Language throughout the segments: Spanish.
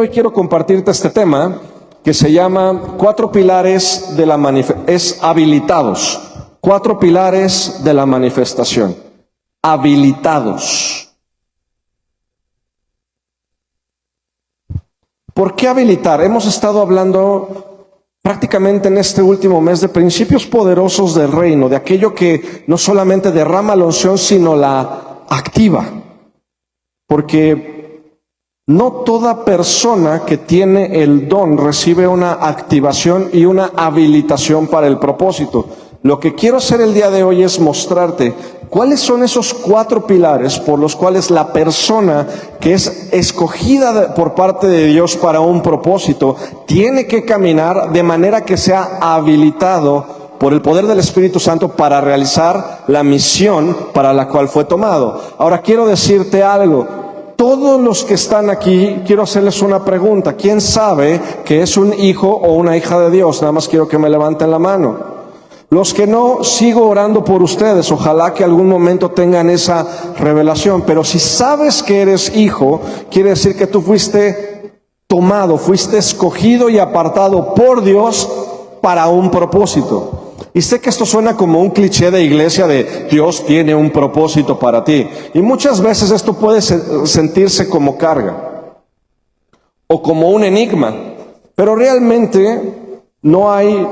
hoy quiero compartirte este tema que se llama 4 pilares de la habilitados. 4 pilares de la manifestación. Habilitados. ¿Por qué habilitar? Hemos estado hablando prácticamente en este último mes de principios poderosos del reino, de aquello que no solamente derrama la unción, sino la activa. Porque no toda persona que tiene el don recibe una activación y una habilitación para el propósito. Lo que quiero hacer el día de hoy es mostrarte cuáles son esos 4 pilares por los cuales la persona que es escogida por parte de Dios para un propósito tiene que caminar de manera que sea habilitado por el poder del Espíritu Santo para realizar la misión para la cual fue tomado. Ahora quiero decirte algo. Todos los que están aquí, quiero hacerles una pregunta. ¿Quién sabe que es un hijo o una hija de Dios? Nada más quiero que me levanten la mano. Los que no, sigo orando por ustedes. Ojalá que algún momento tengan esa revelación. Pero si sabes que eres hijo, quiere decir que tú fuiste tomado, fuiste escogido y apartado por Dios para un propósito. Y sé que esto suena como un cliché de iglesia de Dios tiene un propósito para ti. Y muchas veces esto puede sentirse como carga o como un enigma. Pero realmente no hay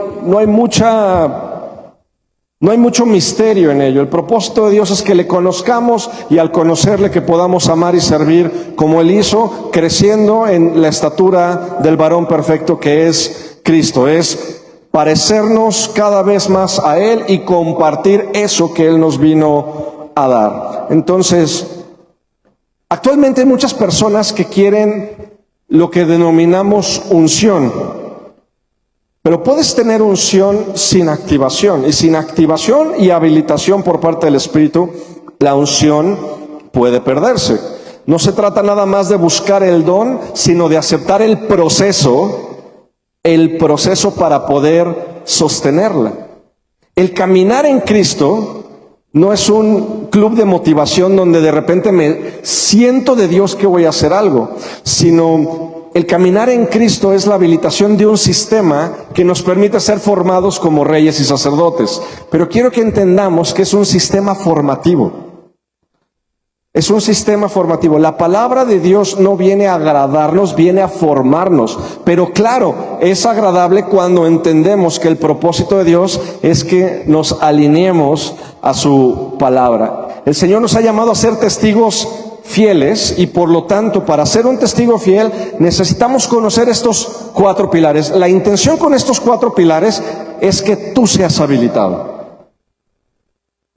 mucho misterio en ello. El propósito de Dios es que le conozcamos y al conocerle que podamos amar y servir como Él hizo, creciendo en la estatura del varón perfecto que es Cristo. Es parecernos cada vez más a Él y compartir eso que Él nos vino a dar. Entonces, actualmente hay muchas personas que quieren lo que denominamos unción. Pero puedes tener unción sin activación. Y sin activación y habilitación por parte del Espíritu, la unción puede perderse. No se trata nada más de buscar el don, sino de aceptar el proceso para poder sostenerla. El caminar en Cristo no es un club de motivación donde de repente me siento de Dios que voy a hacer algo, sino el caminar en Cristo es la habilitación de un sistema que nos permite ser formados como reyes y sacerdotes. Pero quiero que entendamos que es un sistema formativo. Es un sistema formativo. La palabra de Dios no viene a agradarnos, viene a formarnos. Pero claro, es agradable cuando entendemos que el propósito de Dios es que nos alineemos a su palabra. El Señor nos ha llamado a ser testigos fieles y por lo tanto, para ser un testigo fiel, necesitamos conocer estos 4 pilares. La intención con estos 4 pilares es que tú seas habilitado.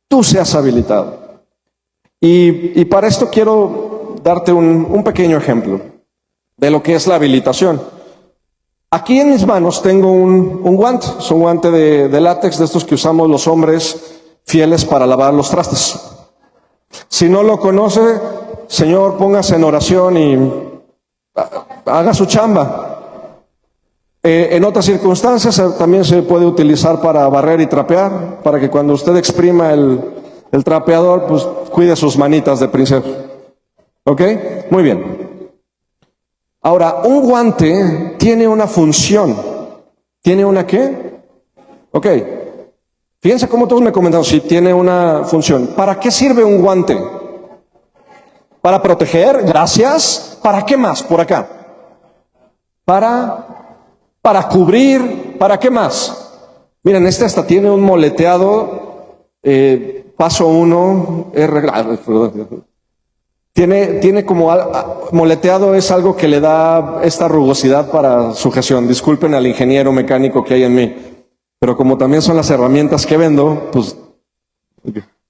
Tú seas habilitado. Y para esto quiero darte un pequeño ejemplo de lo que es la habilitación. Aquí en mis manos tengo un guante. Es un guante de látex, de estos que usamos los hombres fieles para lavar los trastes. Si no lo conoce, Señor, póngase en oración y haga su chamba. En otras circunstancias también se puede utilizar para barrer y trapear, para que cuando usted exprima el trapeador, pues cuide sus manitas de princesa. ¿Ok? Muy bien. Ahora, un guante tiene una función. ¿Tiene una qué? Ok. Fíjense cómo todos me comentaron, si tiene una función. ¿Para qué sirve un guante? ¿Para proteger? Gracias. ¿Para qué más? Por acá. Para cubrir. ¿Para qué más? Miren, este hasta tiene un moleteado. Paso 1. Tiene como moleteado, es algo que le da esta rugosidad para sujeción. Disculpen al ingeniero mecánico que hay en mí. Pero como también son las herramientas que vendo, pues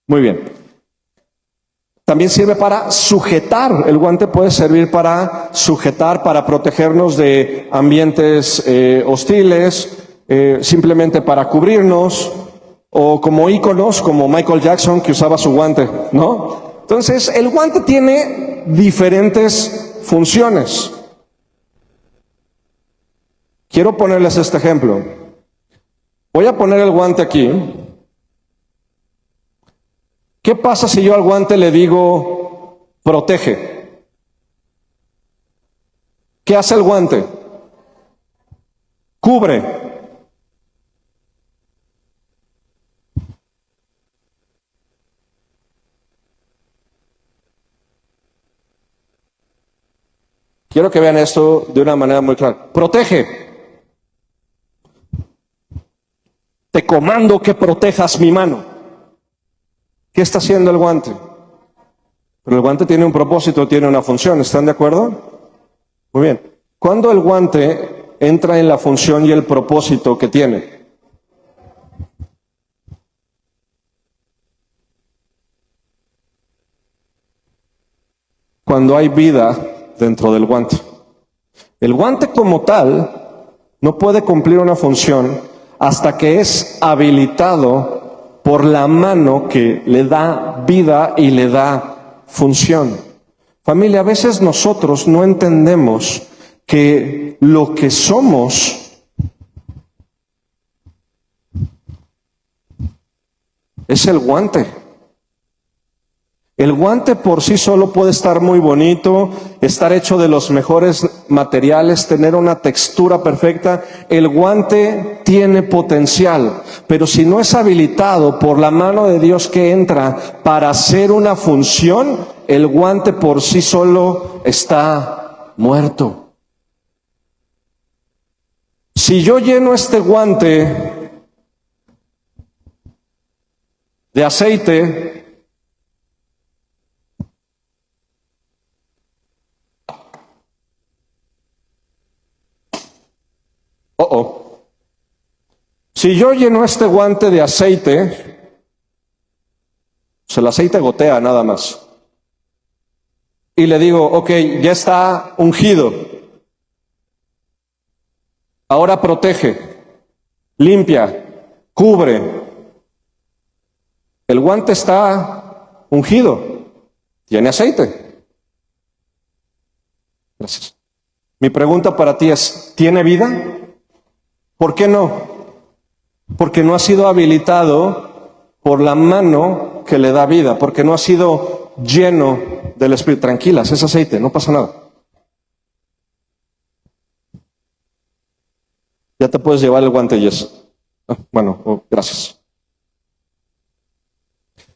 muy bien. También sirve para sujetar. El guante puede servir para sujetar, para protegernos de ambientes hostiles, simplemente para cubrirnos, o como íconos, como Michael Jackson, que usaba su guante, ¿no? Entonces, el guante tiene diferentes funciones. Quiero ponerles este ejemplo. Voy a poner el guante aquí. ¿Qué pasa si yo al guante le digo protege? ¿Qué hace el guante? Cubre. Quiero que vean esto de una manera muy clara. Protege. Te comando que protejas mi mano. ¿Qué está haciendo el guante? Pero el guante tiene un propósito, tiene una función. ¿Están de acuerdo? Muy bien. ¿Cuándo el guante entra en la función y el propósito que tiene? Cuando hay vida dentro del guante. El guante como tal no puede cumplir una función hasta que es habilitado por la mano que le da vida y le da función. Familia, a veces nosotros no entendemos que lo que somos es el guante. El guante por sí solo puede estar muy bonito, estar hecho de los mejores materiales, tener una textura perfecta. El guante tiene potencial, pero si no es habilitado por la mano de Dios que entra para hacer una función, el guante por sí solo está muerto. Si yo lleno este guante de aceite, si yo lleno este guante de aceite, pues el aceite gotea nada más. Y le digo, ok, ya está ungido. Ahora protege, limpia, cubre. El guante está ungido, tiene aceite. Gracias. Mi pregunta para ti es, ¿tiene vida? ¿Por qué no? Porque no ha sido habilitado por la mano que le da vida, porque no ha sido lleno del Espíritu. Tranquilas, es aceite, no pasa nada. Ya te puedes llevar el guante, Jess. Bueno, gracias.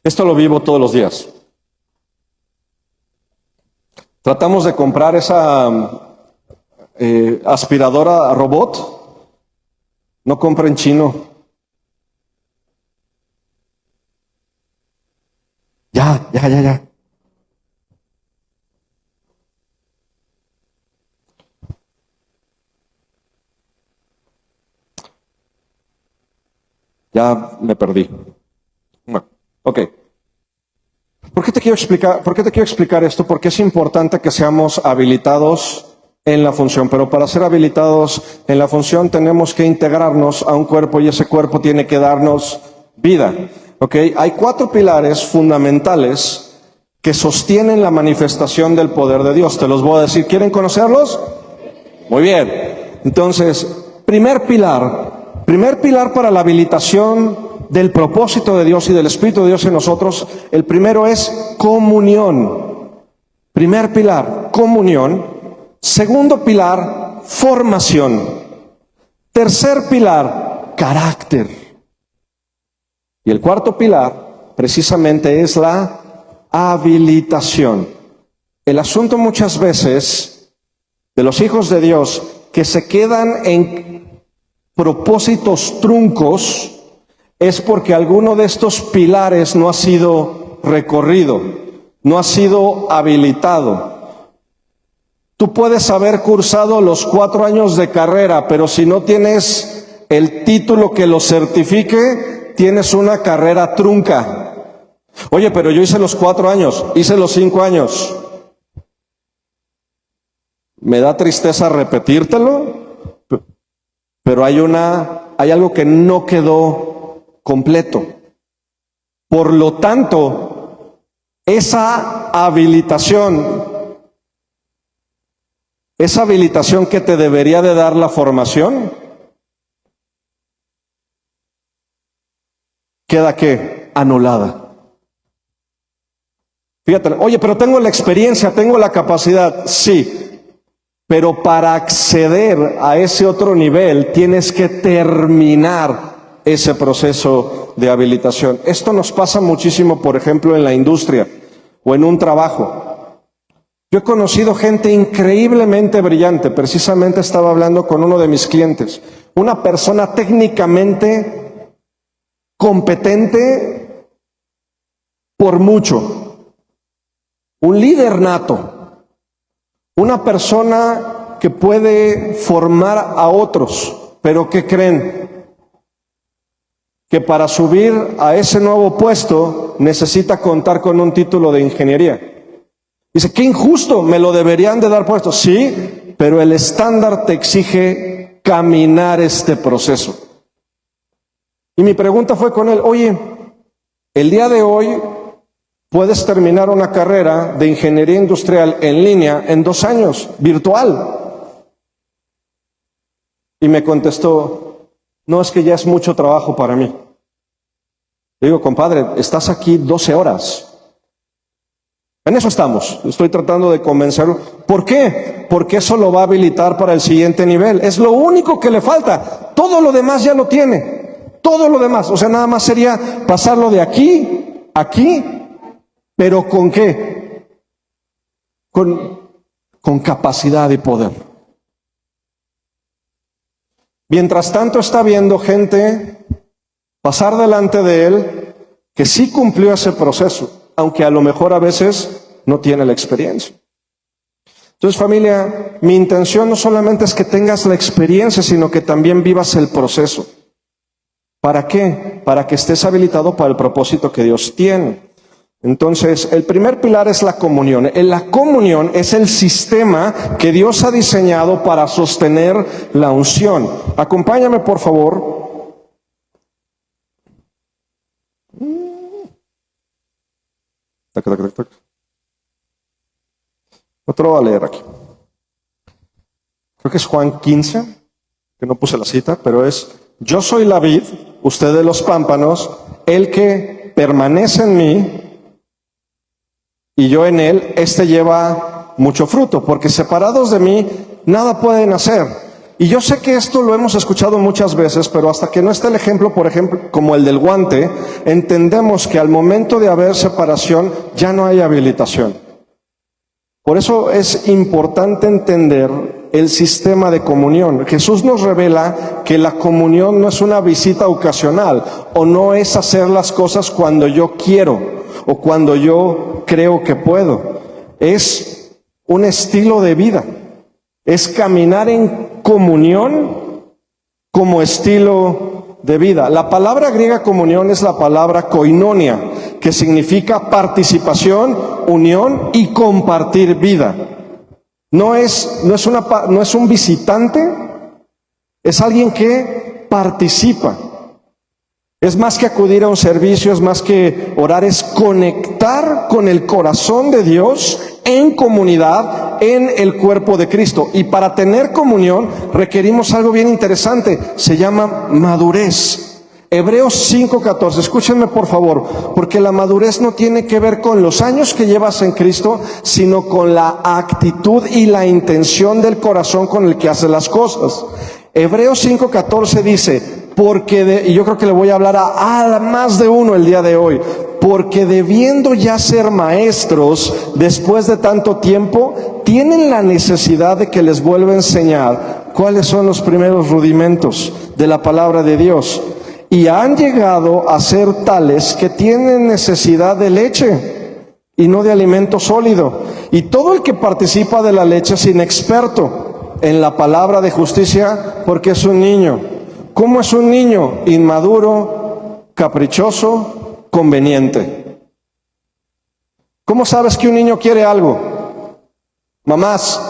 Esto lo vivo todos los días. Tratamos de comprar esa aspiradora robot. No compren chino. Ya. Ya me perdí. Bueno, ok. ¿Por qué te quiero explicar esto? Porque es importante que seamos habilitados en la función, pero para ser habilitados en la función tenemos que integrarnos a un cuerpo y ese cuerpo tiene que darnos vida. ¿Ok? Hay 4 pilares fundamentales que sostienen la manifestación del poder de Dios. Te los voy a decir. ¿Quieren conocerlos? Muy bien. Entonces, primer pilar para la habilitación del propósito de Dios y del Espíritu de Dios en nosotros, el primero es comunión. Primer pilar, comunión. Segundo pilar, formación. Tercer pilar, carácter. Y el cuarto pilar, precisamente, es la habilitación. El asunto muchas veces de los hijos de Dios que se quedan en propósitos truncos es porque alguno de estos pilares no ha sido recorrido, no ha sido habilitado. Tú puedes haber cursado los 4 años de carrera, pero si no tienes el título que lo certifique, tienes una carrera trunca. Oye, pero yo hice los 4 años, hice los 5 años. Me da tristeza repetírtelo, pero hay algo que no quedó completo. Por lo tanto, esa habilitación que te debería de dar la formación, queda ¿qué? Anulada. Fíjate, oye, pero tengo la experiencia, tengo la capacidad, sí, Pero para acceder a ese otro nivel tienes que terminar ese proceso de habilitación. Esto nos pasa muchísimo, por ejemplo, en la industria o en un trabajo. Yo he conocido gente increíblemente brillante. Precisamente estaba hablando con uno de mis clientes, una persona técnicamente competente por mucho, un líder nato, una persona que puede formar a otros, pero ¿qué creen? Que para subir a ese nuevo puesto necesita contar con un título de ingeniería. Dice, qué injusto, me lo deberían de dar puesto. Sí, pero el estándar te exige caminar este proceso. Y mi pregunta fue con él, oye, el día de hoy puedes terminar una carrera de ingeniería industrial en línea en 2 años, virtual. Y me contestó, no, es que ya es mucho trabajo para mí. Le digo, compadre, estás aquí 12 horas. En eso estamos. Estoy tratando de convencerlo. ¿Por qué? Porque eso lo va a habilitar para el siguiente nivel. Es lo único que le falta. Todo lo demás ya lo tiene. Todo lo demás. O sea, nada más sería pasarlo de aquí a aquí. ¿Pero con qué? Con capacidad y poder. Mientras tanto está viendo gente pasar delante de él que sí cumplió ese proceso, aunque a lo mejor a veces no tiene la experiencia. Entonces, familia, mi intención no solamente es que tengas la experiencia, sino que también vivas el proceso. ¿Para qué? Para que estés habilitado para el propósito que Dios tiene. Entonces, el primer pilar es la comunión. La comunión es el sistema que Dios ha diseñado para sostener la unción. Acompáñame, por favor. Otro voy a leer aquí. Creo que es Juan 15, que no puse la cita, pero es, yo soy la vid, ustedes los pámpanos, el que permanece en mí, y yo en él, este lleva mucho fruto, porque separados de mí, nada pueden hacer. Y yo sé que esto lo hemos escuchado muchas veces, pero hasta que no está el ejemplo, por ejemplo, como el del guante, entendemos que al momento de haber separación, ya no hay habilitación. Por eso es importante entender el sistema de comunión. Jesús nos revela que la comunión no es una visita ocasional, o no es hacer las cosas cuando yo quiero, o cuando yo creo que puedo. Es un estilo de vida. Es caminar en comunión como estilo de vida. La palabra griega comunión es la palabra koinonia, que significa participación, unión y compartir vida. No es un visitante, es alguien que participa. Es más que acudir a un servicio, es más que orar, es conectar con el corazón de Dios en comunidad, en el cuerpo de Cristo. Y para tener comunión requerimos algo bien interesante, se llama madurez. Hebreos 5:14, escúchenme por favor, porque la madurez no tiene que ver con los años que llevas en Cristo, sino con la actitud y la intención del corazón con el que haces las cosas. Hebreos 5:14 dice, y yo creo que le voy a hablar a más de uno el día de hoy, porque debiendo ya ser maestros después de tanto tiempo, tienen la necesidad de que les vuelva a enseñar cuáles son los primeros rudimentos de la palabra de Dios. Y han llegado a ser tales que tienen necesidad de leche y no de alimento sólido. Y todo el que participa de la leche es inexperto en la palabra de justicia, porque es un niño. ¿Cómo es un niño? Inmaduro, caprichoso, conveniente. ¿Cómo sabes que un niño quiere algo? Mamás,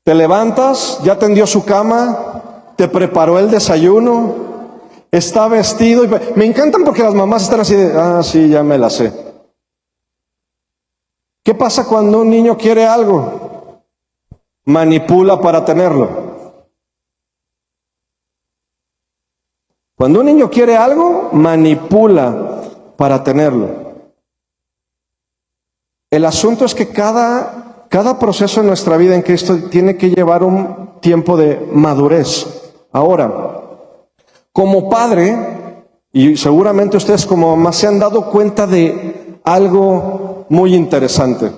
te levantas, ya tendió su cama, te preparó el desayuno, está vestido. Me encantan porque las mamás están así de, sí, ya me la sé. ¿Qué pasa cuando un niño quiere algo? Manipula para tenerlo. Cuando un niño quiere algo, manipula para tenerlo. El asunto es que cada Cada proceso en nuestra vida en Cristo tiene que llevar un tiempo de madurez. Ahora, como padre, y seguramente ustedes como mamá se han dado cuenta de algo muy interesante.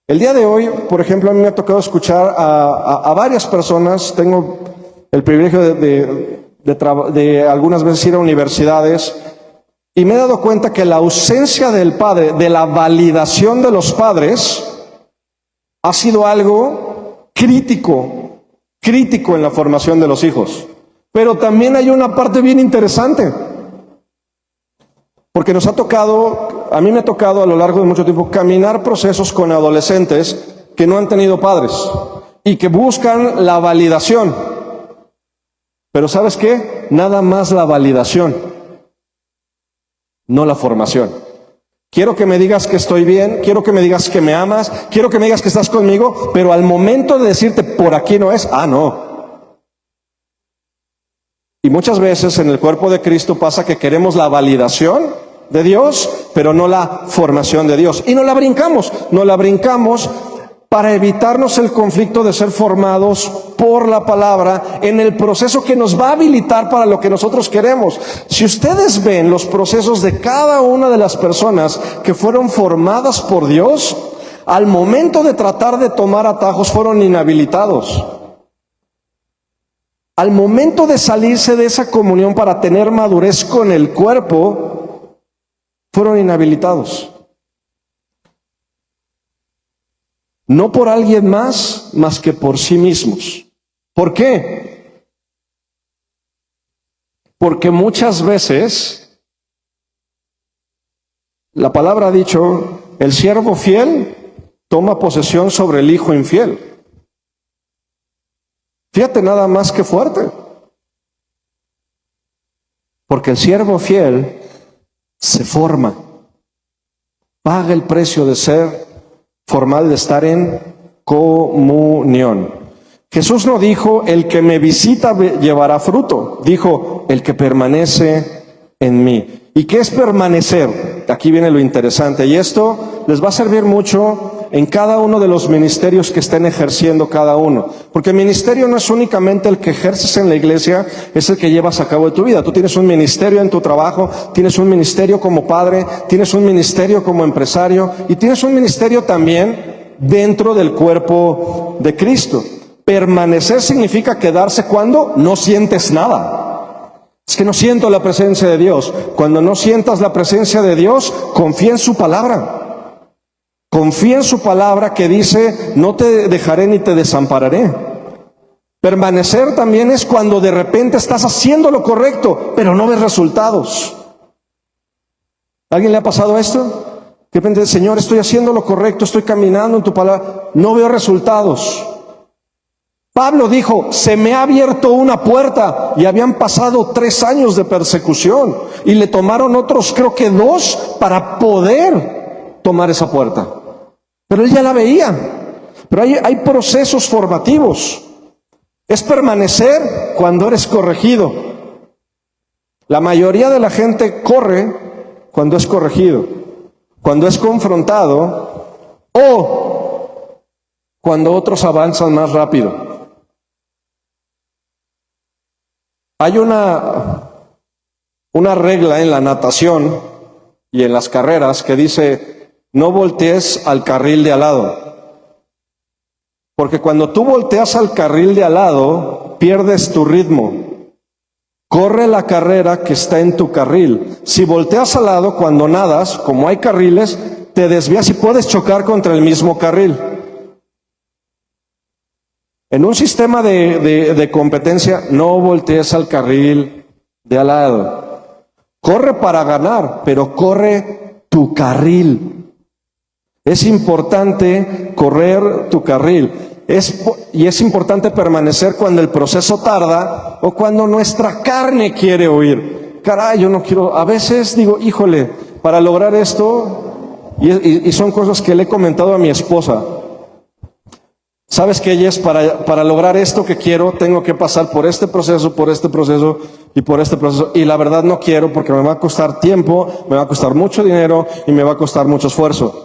El día de hoy, por ejemplo, a mí me ha tocado escuchar a varias personas. Tengo el privilegio de algunas veces ir a universidades, y me he dado cuenta que la ausencia del padre, de la validación de los padres, ha sido algo crítico en la formación de los hijos. Pero también hay una parte bien interesante, porque a mí me ha tocado a lo largo de mucho tiempo caminar procesos con adolescentes que no han tenido padres y que buscan la validación. Pero ¿sabes qué? Nada más la validación, no la formación. Quiero que me digas que estoy bien, quiero que me digas que me amas, quiero que me digas que estás conmigo, pero al momento de decirte por aquí no es, no. Y muchas veces en el cuerpo de Cristo pasa que queremos la validación de Dios, pero no la formación de Dios. Y no la brincamos para evitarnos el conflicto de ser formados por la palabra en el proceso que nos va a habilitar para lo que nosotros queremos. Si ustedes ven los procesos de cada una de las personas que fueron formadas por Dios, al momento de tratar de tomar atajos fueron inhabilitados. Al momento de salirse de esa comunión para tener madurez con el cuerpo, fueron inhabilitados. No por alguien más que por sí mismos. ¿Por qué? Porque muchas veces la palabra ha dicho, el siervo fiel toma posesión sobre el hijo infiel. Fíjate nada más que fuerte. Porque el siervo fiel se forma, paga el precio de ser formado, de estar en comunión. Jesús no dijo, el que me visita llevará fruto. Dijo, el que permanece en mí. ¿Y qué es permanecer? Aquí viene lo interesante. Y esto les va a servir mucho en cada uno de los ministerios que estén ejerciendo cada uno. Porque el ministerio no es únicamente el que ejerces en la iglesia, es el que llevas a cabo de tu vida. Tú tienes un ministerio en tu trabajo, tienes un ministerio como padre, tienes un ministerio como empresario y tienes un ministerio también dentro del cuerpo de Cristo. Permanecer significa quedarse cuando no sientes nada. Es que no siento la presencia de Dios. Cuando no sientas la presencia de Dios, confía en su palabra. Confía en su palabra que dice, no te dejaré ni te desampararé. Permanecer también es cuando de repente estás haciendo lo correcto, pero no ves resultados. ¿A alguien le ha pasado esto? De repente, Señor, estoy haciendo lo correcto, estoy caminando en tu palabra, no veo resultados. Pablo dijo, se me ha abierto una puerta, y habían pasado 3 años de persecución y le tomaron otros, creo que 2, para poder tomar esa puerta. Pero él ya la veía. Pero hay procesos formativos. Es permanecer cuando eres corregido. La mayoría de la gente corre cuando es corregido, cuando es confrontado o cuando otros avanzan más rápido. Hay una regla en la natación y en las carreras que dice, no voltees al carril de al lado. Porque cuando tú volteas al carril de al lado, pierdes tu ritmo. Corre la carrera que está en tu carril. Si volteas al lado, cuando nadas, como hay carriles, te desvías y puedes chocar contra el mismo carril. En un sistema de competencia, no voltees al carril de al lado. Corre para ganar, pero corre tu carril. Es importante correr tu carril. Y es importante permanecer cuando el proceso tarda o cuando nuestra carne quiere huir. Caray, yo no quiero. A veces digo, híjole, para lograr esto, y son cosas que le he comentado a mi esposa. Sabes que ella es para lograr esto que quiero, tengo que pasar por este proceso y por este proceso. Y la verdad no quiero porque me va a costar tiempo, me va a costar mucho dinero y me va a costar mucho esfuerzo.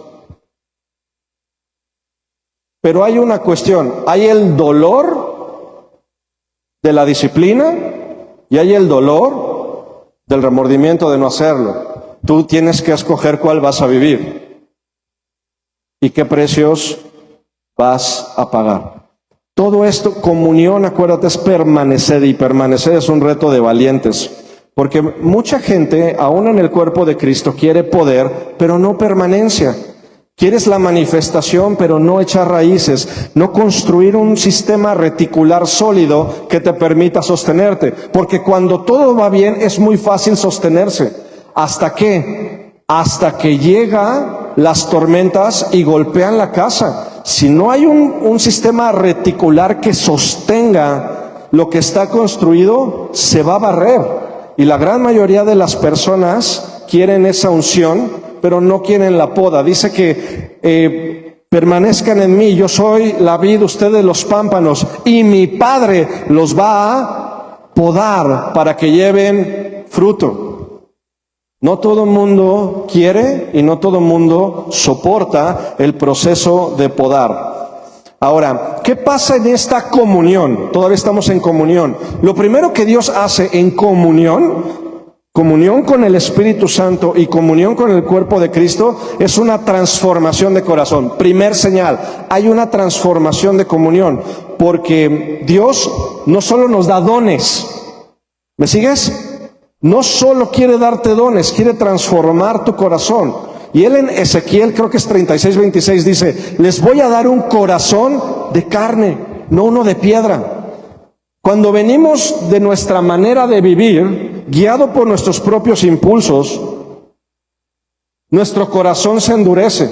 Pero hay una cuestión, hay el dolor de la disciplina y hay el dolor del remordimiento de no hacerlo. Tú tienes que escoger cuál vas a vivir y qué precios vas a pagar. Todo esto, comunión, acuérdate, es permanecer, y permanecer es un reto de valientes. Porque mucha gente, aún en el cuerpo de Cristo, quiere poder, pero no permanencia. Quieres la manifestación, pero no echar raíces, no construir un sistema reticular sólido que te permita sostenerte. Porque cuando todo va bien, es muy fácil sostenerse. ¿Hasta qué? Hasta que llegan las tormentas y golpean la casa. Si no hay un sistema reticular que sostenga lo que está construido, se va a barrer. Y la gran mayoría de las personas quieren esa unción, pero no quieren la poda. Dice que permanezcan en mí, yo soy la vid, ustedes los pámpanos, y mi Padre los va a podar para que lleven fruto. No todo el mundo quiere y no todo el mundo soporta el proceso de podar. Ahora, ¿qué pasa en esta comunión? Todavía estamos en comunión. Lo primero que Dios hace en comunión con el Espíritu Santo y comunión con el cuerpo de Cristo, es una transformación de corazón. Primer señal, hay una transformación de comunión, porque Dios no solo nos da dones. ¿Me sigues? No solo quiere darte dones, quiere transformar tu corazón. Y él en Ezequiel, creo que es 36:26, dice, les voy a dar un corazón de carne, no uno de piedra. Cuando venimos de nuestra manera de vivir, guiado por nuestros propios impulsos, nuestro corazón se endurece.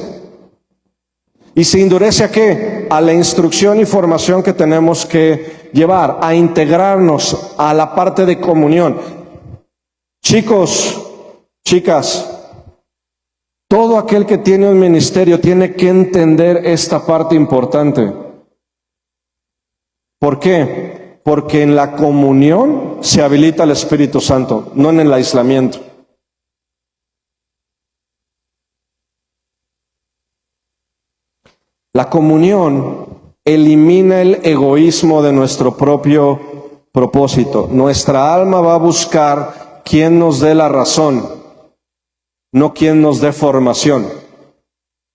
¿Y se endurece a qué? A la instrucción y formación que tenemos que llevar, a integrarnos a la parte de comunión. Chicos, chicas, todo aquel que tiene un ministerio tiene que entender esta parte importante. ¿Por qué? Porque en la comunión se habilita el Espíritu Santo, no en el aislamiento. La comunión elimina el egoísmo de nuestro propio propósito. Nuestra alma va a buscar quien nos dé la razón, no quien nos dé formación.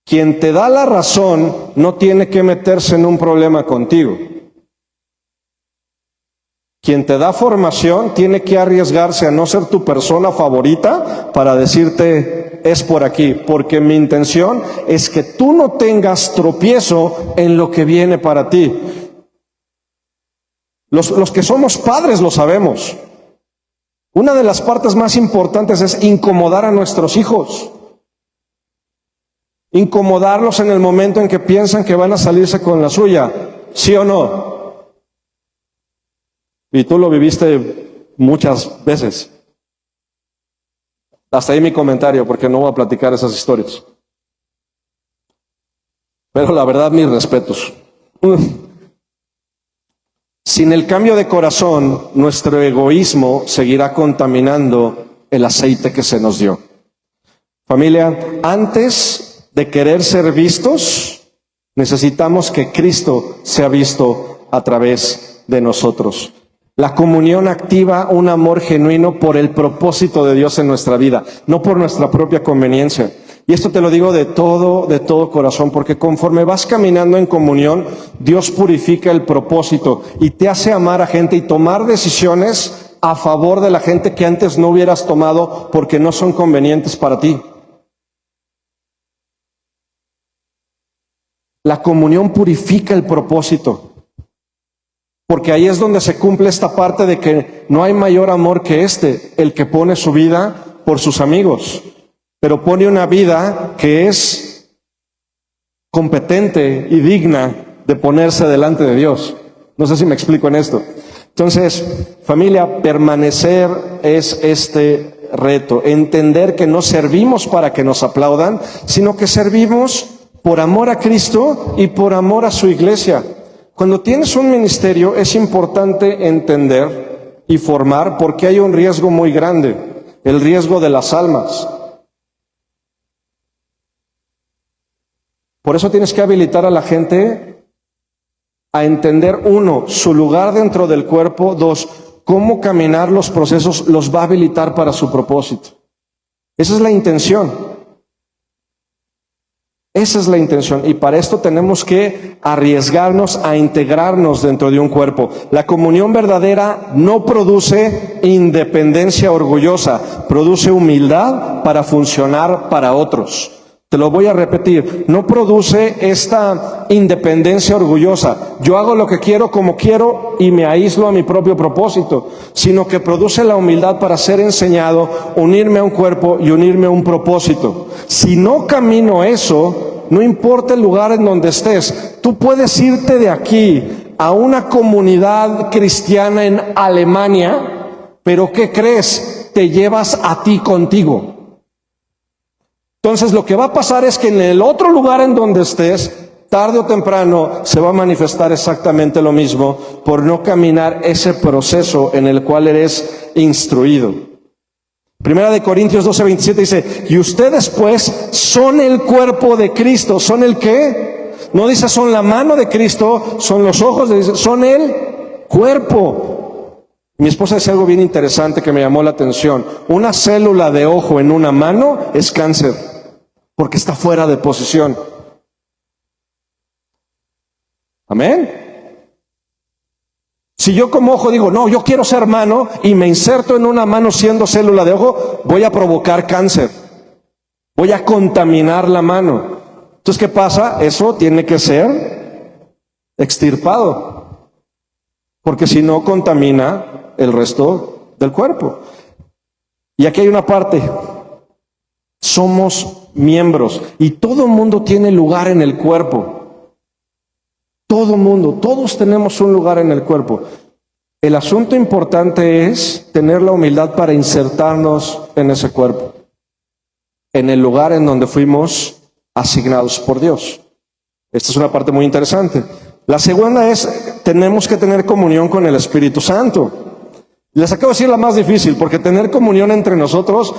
Quien te da la razón no tiene que meterse en un problema contigo. Quien te da formación tiene que arriesgarse a no ser tu persona favorita para decirte, es por aquí, porque mi intención es que tú no tengas tropiezo en lo que viene para ti. Los que somos padres lo sabemos. Una de las partes más importantes es incomodar a nuestros hijos. Incomodarlos en el momento en que piensan que van a salirse con la suya, ¿sí o no? Y tú lo viviste muchas veces. Hasta ahí mi comentario, porque no voy a platicar esas historias. Pero la verdad, mis respetos. Sin el cambio de corazón, nuestro egoísmo seguirá contaminando el aceite que se nos dio. Familia, antes de querer ser vistos, necesitamos que Cristo sea visto a través de nosotros. La comunión activa un amor genuino por el propósito de Dios en nuestra vida, no por nuestra propia conveniencia. Y esto te lo digo de todo corazón, porque conforme vas caminando en comunión, Dios purifica el propósito y te hace amar a gente y tomar decisiones a favor de la gente que antes no hubieras tomado porque no son convenientes para ti. La comunión purifica el propósito. Porque ahí es donde se cumple esta parte de que no hay mayor amor que el que pone su vida por sus amigos, pero pone una vida que es competente y digna de ponerse delante de Dios. No sé si me explico en esto. Entonces, familia, permanecer es este reto, entender que no servimos para que nos aplaudan, sino que servimos por amor a Cristo y por amor a su iglesia. Cuando tienes un ministerio es importante entender y formar porque hay un riesgo muy grande, el riesgo de las almas. Por eso tienes que habilitar a la gente a entender, uno, su lugar dentro del cuerpo, dos, cómo caminar los procesos los va a habilitar para su propósito. Esa es la intención. Esa es la intención, y para esto tenemos que arriesgarnos a integrarnos dentro de un cuerpo. La comunión verdadera no produce independencia orgullosa, produce humildad para funcionar para otros. Te lo voy a repetir, no produce esta independencia orgullosa. Yo hago lo que quiero como quiero y me aíslo a mi propio propósito, sino que produce la humildad para ser enseñado, unirme a un cuerpo y unirme a un propósito. Si no camino eso, no importa el lugar en donde estés, tú puedes irte de aquí a una comunidad cristiana en Alemania, pero ¿qué crees? Te llevas a ti contigo. Entonces lo que va a pasar es que en el otro lugar en donde estés, tarde o temprano se va a manifestar exactamente lo mismo por no caminar ese proceso en el cual eres instruido. Primera de Corintios 12:27 dice, y ustedes pues son el cuerpo de Cristo. ¿Son el qué? No dice son la mano de Cristo, son los ojos de Cristo, son el cuerpo. Mi esposa decía algo bien interesante que me llamó la atención. Una célula de ojo en una mano es cáncer, porque está fuera de posición. Amén. Si yo como ojo digo, no, yo quiero ser mano y me inserto en una mano siendo célula de ojo, voy a provocar cáncer. Voy a contaminar la mano. Entonces, ¿qué pasa? Eso tiene que ser extirpado, porque si no contamina el resto del cuerpo. Y aquí hay una parte. Somos miembros y todo mundo tiene lugar en el cuerpo. Todo mundo, todos tenemos un lugar en el cuerpo. El asunto importante es tener la humildad para insertarnos en ese cuerpo, en el lugar en donde fuimos asignados por Dios. Esta es una parte muy interesante. La segunda es, tenemos que tener comunión con el Espíritu Santo. Les acabo de decir la más difícil, porque tener comunión entre nosotros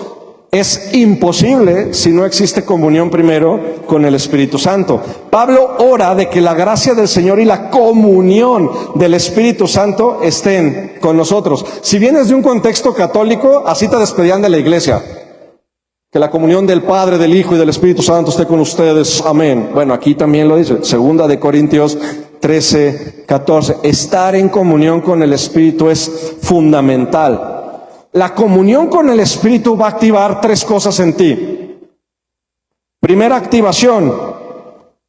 es imposible si no existe comunión primero con el Espíritu Santo. Pablo ora de que la gracia del Señor y la comunión del Espíritu Santo estén con nosotros. Si vienes de un contexto católico, así te despedían de la iglesia. Que la comunión del Padre, del Hijo y del Espíritu Santo esté con ustedes. Amén. Bueno, aquí también lo dice. Segunda de Corintios 13:14. Estar en comunión con el Espíritu es fundamental. La comunión con el Espíritu va a activar tres cosas en ti. Primera activación,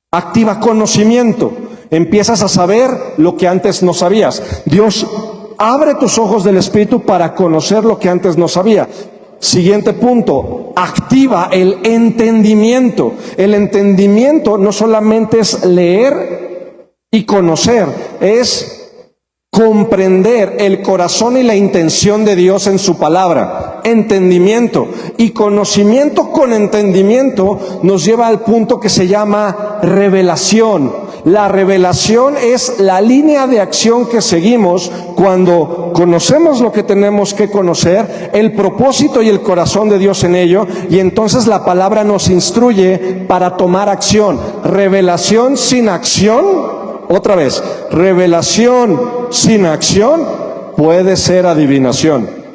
activa conocimiento. Empiezas a saber lo que antes no sabías. Dios abre tus ojos del Espíritu para conocer lo que antes no sabía. Siguiente punto, activa el entendimiento. El entendimiento no solamente es leer y conocer, es comprender el corazón y la intención de Dios en su palabra. Entendimiento. Y conocimiento con entendimiento nos lleva al punto que se llama revelación. La revelación es la línea de acción que seguimos cuando conocemos lo que tenemos que conocer, el propósito y el corazón de Dios en ello, y entonces la palabra nos instruye para tomar acción. Revelación sin acción, otra vez, revelación sin acción puede ser adivinación.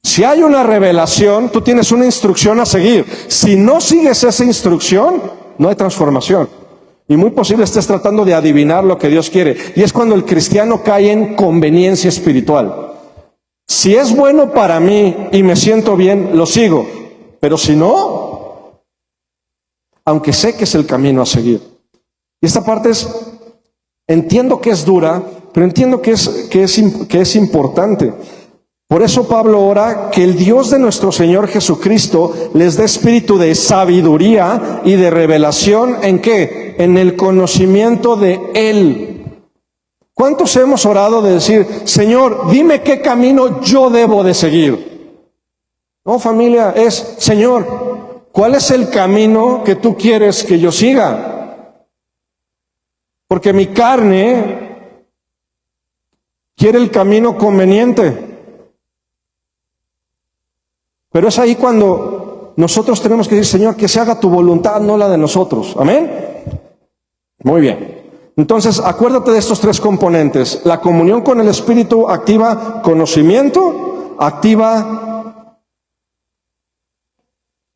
Si hay una revelación, tú tienes una instrucción a seguir. Si no sigues esa instrucción, no hay transformación. Y muy posible estés tratando de adivinar lo que Dios quiere. Y es cuando el cristiano cae en conveniencia espiritual. Si es bueno para mí y me siento bien, lo sigo. Pero si no, aunque sé que es el camino a seguir. Y esta parte entiendo que es dura, pero entiendo que es importante. Por eso Pablo ora que el Dios de nuestro Señor Jesucristo les dé espíritu de sabiduría y de revelación. ¿En qué? En el conocimiento de Él. ¿Cuántos hemos orado de decir, Señor, dime qué camino yo debo de seguir? No, familia, es, Señor, ¿cuál es el camino que tú quieres que yo siga? Porque mi carne quiere el camino conveniente. Pero es ahí cuando nosotros tenemos que decir, Señor, que se haga tu voluntad, no la de nosotros. Amén. Muy bien. Entonces, acuérdate de estos tres componentes. La comunión con el Espíritu activa conocimiento, activa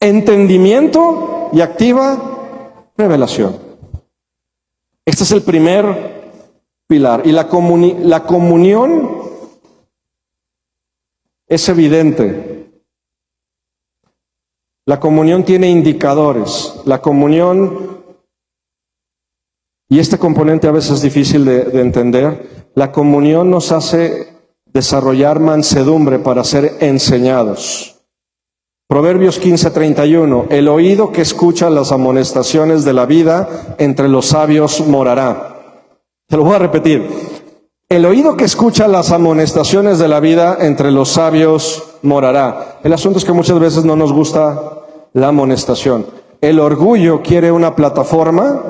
entendimiento y activa revelación. Este es el primer pilar. Y la comunión es evidente. La comunión tiene indicadores. La comunión, y este componente a veces es difícil de entender, la comunión nos hace desarrollar mansedumbre para ser enseñados. Proverbios 15:31, el oído que escucha las amonestaciones de la vida, entre los sabios morará. Te lo voy a repetir. El oído que escucha las amonestaciones de la vida, entre los sabios morará. El asunto es que muchas veces no nos gusta la amonestación. El orgullo quiere una plataforma,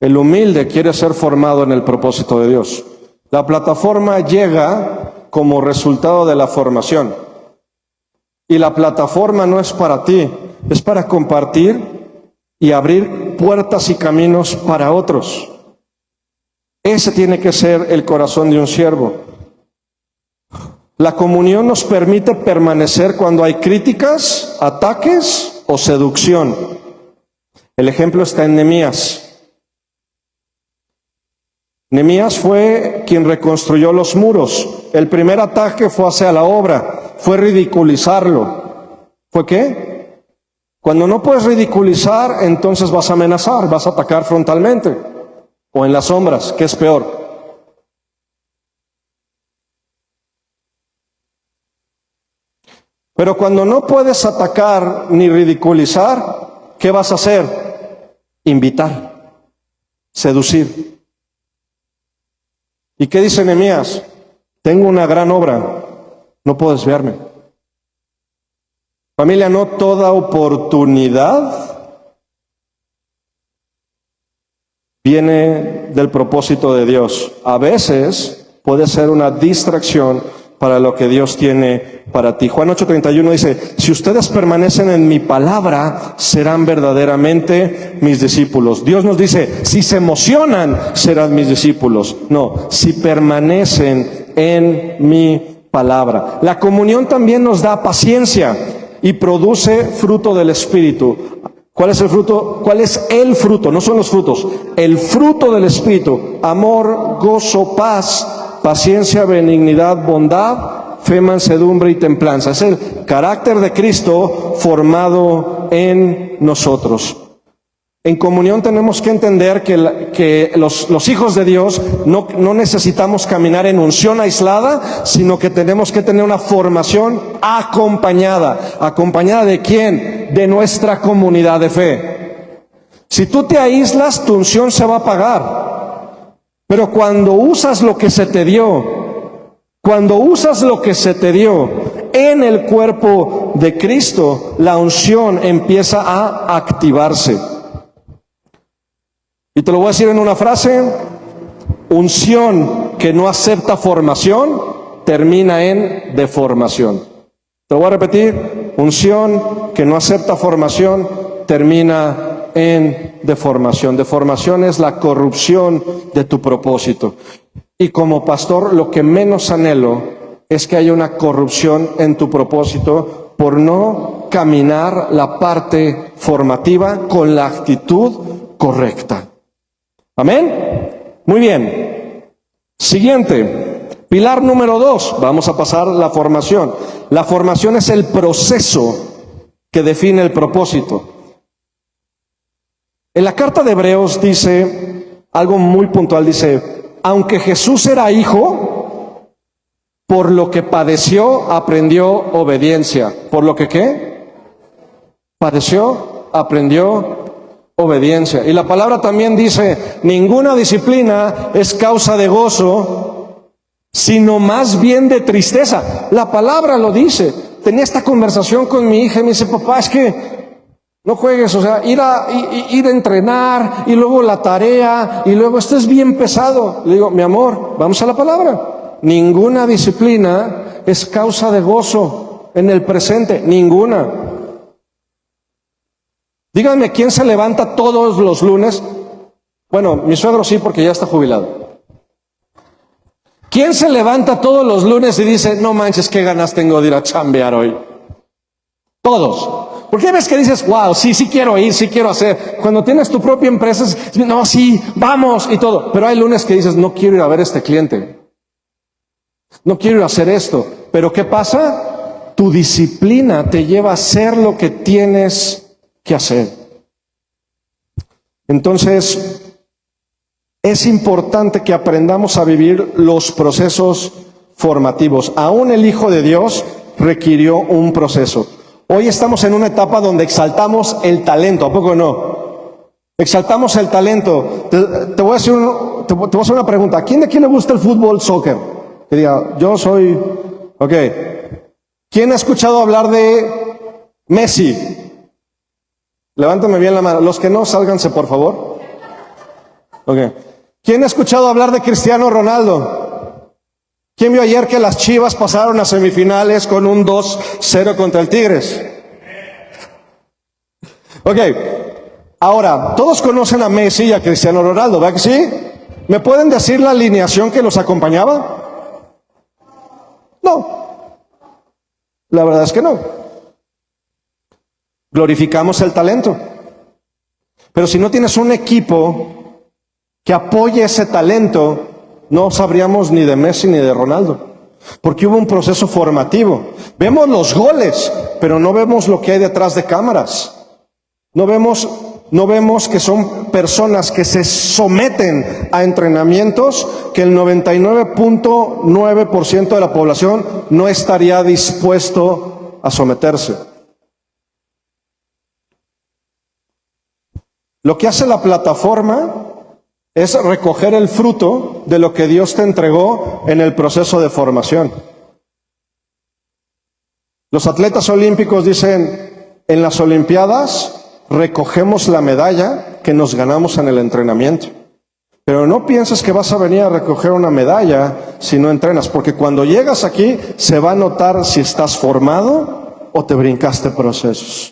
el humilde quiere ser formado en el propósito de Dios. La plataforma llega como resultado de la formación. Y la plataforma no es para ti, es para compartir y abrir puertas y caminos para otros. Ese tiene que ser el corazón de un siervo. La comunión nos permite permanecer cuando hay críticas, ataques o seducción. El ejemplo está en Nehemías. Nehemías fue quien reconstruyó los muros. El primer ataque fue hacia la obra. Fue ridiculizarlo. ¿Fue qué? Cuando no puedes ridiculizar, entonces vas a amenazar, vas a atacar frontalmente o en las sombras, que es peor. Pero cuando no puedes atacar ni ridiculizar, ¿qué vas a hacer? Invitar, seducir. ¿Y qué dice Nehemías? Tengo una gran obra. No puedo desviarme. Familia, no toda oportunidad viene del propósito de Dios. A veces puede ser una distracción para lo que Dios tiene para ti. Juan 8:31 dice, si ustedes permanecen en mi palabra, serán verdaderamente mis discípulos. Dios nos dice, si se emocionan, serán mis discípulos. No, si permanecen en mi palabra. La comunión también nos da paciencia y produce fruto del Espíritu. ¿Cuál es el fruto? ¿Cuál es el fruto? No son los frutos. El fruto del Espíritu: amor, gozo, paz, paciencia, benignidad, bondad, fe, mansedumbre y templanza. Es el carácter de Cristo formado en nosotros. En comunión tenemos que entender que los hijos de Dios no necesitamos caminar en unción aislada, sino que tenemos que tener una formación acompañada. ¿Acompañada de quién? De nuestra comunidad de fe. Si tú te aíslas, tu unción se va a apagar. Pero cuando usas lo que se te dio, en el cuerpo de Cristo, la unción empieza a activarse. Y te lo voy a decir en una frase: unción que no acepta formación termina en deformación. Te lo voy a repetir: unción que no acepta formación termina en deformación. Deformación es la corrupción de tu propósito. Y como pastor, lo que menos anhelo es que haya una corrupción en tu propósito por no caminar la parte formativa con la actitud correcta. ¿Amén? Muy bien. Siguiente, pilar número 2. Vamos a pasar la formación. La formación es el proceso que define el propósito. En la carta de Hebreos dice algo muy puntual. Dice, aunque Jesús era hijo, por lo que padeció, aprendió obediencia. ¿Por lo que qué? Padeció, aprendió obediencia. Y la palabra también dice, ninguna disciplina es causa de gozo, sino más bien de tristeza. La palabra lo dice. Tenía esta conversación con mi hija y me dice, papá, es que no juegues, o sea, ir a entrenar y luego la tarea y luego esto es bien pesado. Le digo, mi amor, vamos a la palabra. Ninguna disciplina es causa de gozo en el presente, ninguna. Díganme, ¿quién se levanta todos los lunes? Bueno, mi suegro sí, porque ya está jubilado. ¿Quién se levanta todos los lunes y dice, no manches, qué ganas tengo de ir a chambear hoy? Todos. ¿Por qué ves que dices, wow, sí quiero ir, sí quiero hacer? Cuando tienes tu propia empresa, no, sí, vamos y todo. Pero hay lunes que dices, no quiero ir a ver a este cliente. No quiero ir a hacer esto. Pero ¿qué pasa? Tu disciplina te lleva a hacer lo que tienes que hacer. Entonces, es importante que aprendamos a vivir los procesos formativos. Aún el Hijo de Dios requirió un proceso. Hoy estamos en una etapa donde exaltamos el talento, ¿a poco no? Exaltamos el talento. Te voy a hacer una pregunta. ¿A quién de aquí le gusta el fútbol, soccer? Que diga, yo soy... Ok. ¿Quién ha escuchado hablar de Messi? Levántame bien la mano. Los que no, sálganse, por favor. Ok. ¿Quién ha escuchado hablar de Cristiano Ronaldo? ¿Quién vio ayer que las Chivas pasaron a semifinales con un 2-0 contra el Tigres? Ok. Ahora, todos conocen a Messi y a Cristiano Ronaldo, ¿verdad que sí? ¿Me pueden decir la alineación que los acompañaba? No. La verdad es que no. Glorificamos el talento. Pero si no tienes un equipo que apoye ese talento, no sabríamos ni de Messi ni de Ronaldo. Porque hubo un proceso formativo. Vemos los goles, pero no vemos lo que hay detrás de cámaras. No vemos que son personas que se someten a entrenamientos que el 99.9% de la población no estaría dispuesto a someterse. Lo que hace la plataforma es recoger el fruto de lo que Dios te entregó en el proceso de formación. Los atletas olímpicos dicen, en las Olimpiadas recogemos la medalla que nos ganamos en el entrenamiento. Pero no pienses que vas a venir a recoger una medalla si no entrenas, porque cuando llegas aquí se va a notar si estás formado o te brincaste procesos.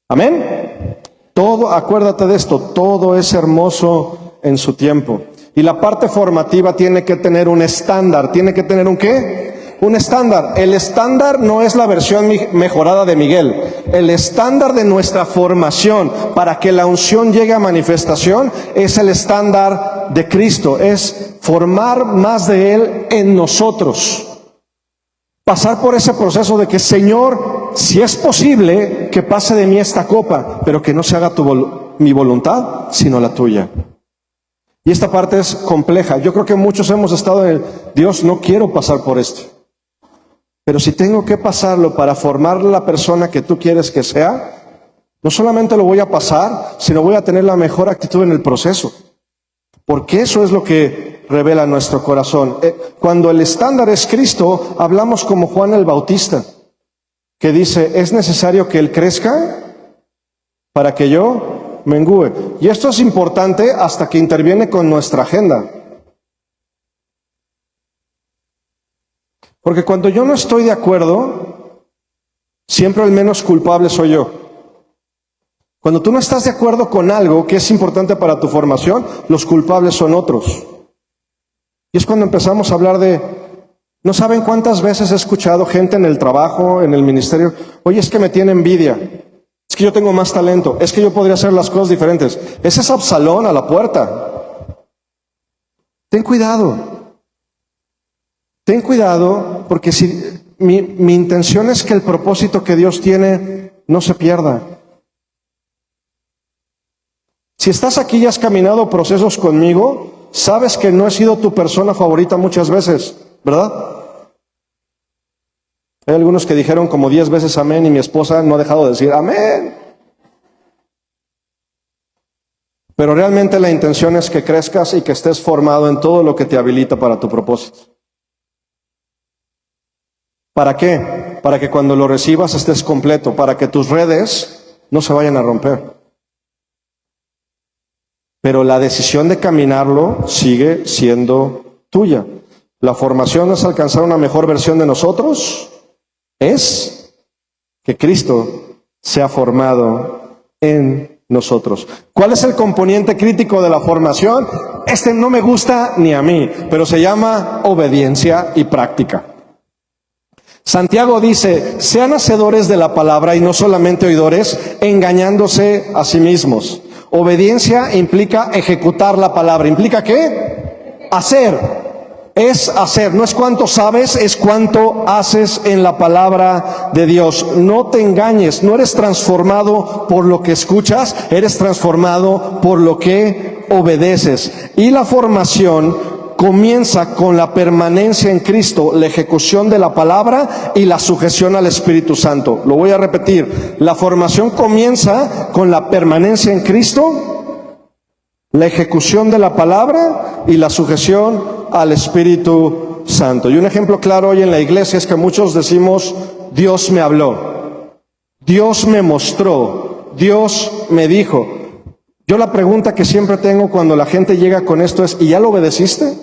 Amén. Todo, acuérdate de esto, todo es hermoso en su tiempo. Y la parte formativa tiene que tener un estándar. ¿Tiene que tener un qué? Un estándar. El estándar no es la versión mejorada de Miguel. El estándar de nuestra formación para que la unción llegue a manifestación es el estándar de Cristo. Es formar más de Él en nosotros. Pasar por ese proceso de que, Señor, si es posible, que pase de mí esta copa, pero que no se haga mi voluntad, sino la tuya. Y esta parte es compleja. Yo creo que muchos hemos estado en el, Dios, no quiero pasar por esto. Pero si tengo que pasarlo para formar la persona que tú quieres que sea, no solamente lo voy a pasar, sino voy a tener la mejor actitud en el proceso. Porque eso es lo que revela nuestro corazón. Cuando el estándar es Cristo, hablamos como Juan el Bautista, que dice, es necesario que Él crezca para que yo mengüe. Y esto es importante hasta que interviene con nuestra agenda. Porque cuando yo no estoy de acuerdo, siempre el menos culpable soy yo. Cuando tú no estás de acuerdo con algo que es importante para tu formación, los culpables son otros. Y es cuando empezamos a hablar de, no saben cuántas veces he escuchado gente en el trabajo, en el ministerio, oye, es que me tiene envidia, es que yo tengo más talento, es que yo podría hacer las cosas diferentes. Ese es Absalón a la puerta. Ten cuidado. Ten cuidado, porque si mi intención es que el propósito que Dios tiene no se pierda. Si estás aquí y has caminado procesos conmigo, sabes que no he sido tu persona favorita muchas veces, ¿verdad? Hay algunos que dijeron como 10 veces amén y mi esposa no ha dejado de decir amén. Pero realmente la intención es que crezcas y que estés formado en todo lo que te habilita para tu propósito. ¿Para qué? Para que cuando lo recibas estés completo, para que tus redes no se vayan a romper. Pero la decisión de caminarlo sigue siendo tuya. La formación es alcanzar una mejor versión de nosotros, es que Cristo se ha formado en nosotros. ¿Cuál es el componente crítico de la formación? Este no me gusta ni a mí, pero se llama obediencia y práctica. Santiago dice, sean hacedores de la palabra y no solamente oidores, engañándose a sí mismos. Obediencia implica ejecutar la palabra. ¿Implica qué? Hacer. Es hacer, no es cuánto sabes, es cuánto haces en la palabra de Dios. No te engañes, no eres transformado por lo que escuchas, eres transformado por lo que obedeces. Y la formación comienza con la permanencia en Cristo, la ejecución de la palabra y la sujeción al Espíritu Santo. Lo voy a repetir, la formación comienza con la permanencia en Cristo, la ejecución de la palabra y la sujeción al Espíritu Santo. Y un ejemplo claro hoy en la iglesia es que muchos decimos, Dios me habló, Dios me mostró, Dios me dijo. Yo la pregunta que siempre tengo cuando la gente llega con esto es, ¿y ya lo obedeciste?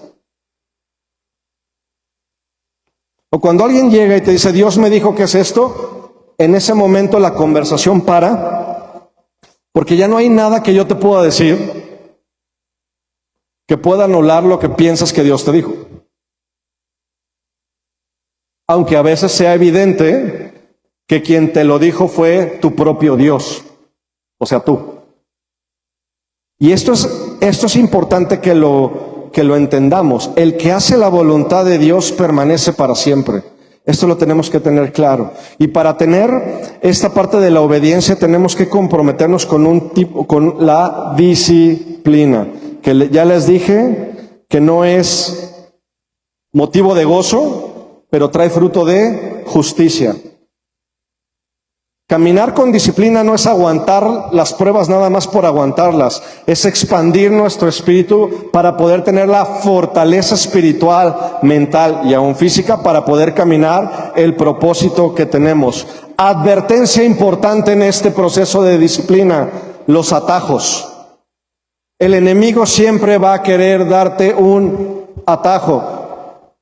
O cuando alguien llega y te dice, Dios me dijo que es esto, en ese momento la conversación para, porque ya no hay nada que yo te pueda decir que pueda anular lo que piensas que Dios te dijo. Aunque a veces sea evidente que quien te lo dijo fue tu propio Dios, o sea, tú. Y esto es importante que lo entendamos. El que hace la voluntad de Dios permanece para siempre. Esto lo tenemos que tener claro. Y para tener esta parte de la obediencia tenemos que comprometernos con la disciplina. Que ya les dije que no es motivo de gozo, pero trae fruto de justicia. Caminar con disciplina no es aguantar las pruebas nada más por aguantarlas, es expandir nuestro espíritu para poder tener la fortaleza espiritual, mental y aún física para poder caminar el propósito que tenemos. Advertencia importante en este proceso de disciplina, los atajos. El enemigo siempre va a querer darte un atajo.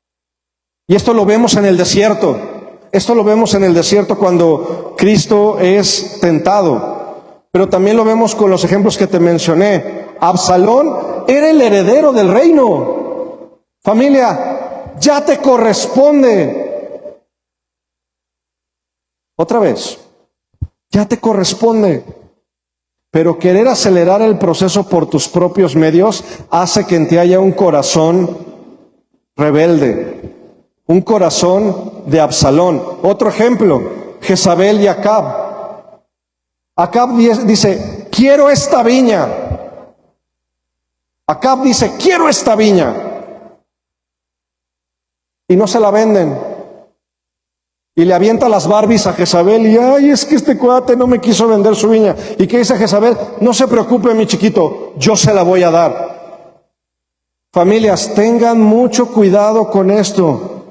Y esto lo vemos en el desierto. Esto lo vemos en el desierto cuando Cristo es tentado. Pero también lo vemos con los ejemplos que te mencioné. Absalón era el heredero del reino. Familia, ya te corresponde. Otra vez, ya te corresponde. Pero querer acelerar el proceso por tus propios medios hace que en ti haya un corazón rebelde, un corazón de Absalón. Otro ejemplo, Jezabel y Acab. Acab dice, quiero esta viña. Acab dice, quiero esta viña. Y no se la venden. Y le avienta las Barbies a Jezabel y, ay, es que este cuate no me quiso vender su viña. ¿Y qué dice Jezabel? No se preocupe, mi chiquito, yo se la voy a dar. Familias, tengan mucho cuidado con esto.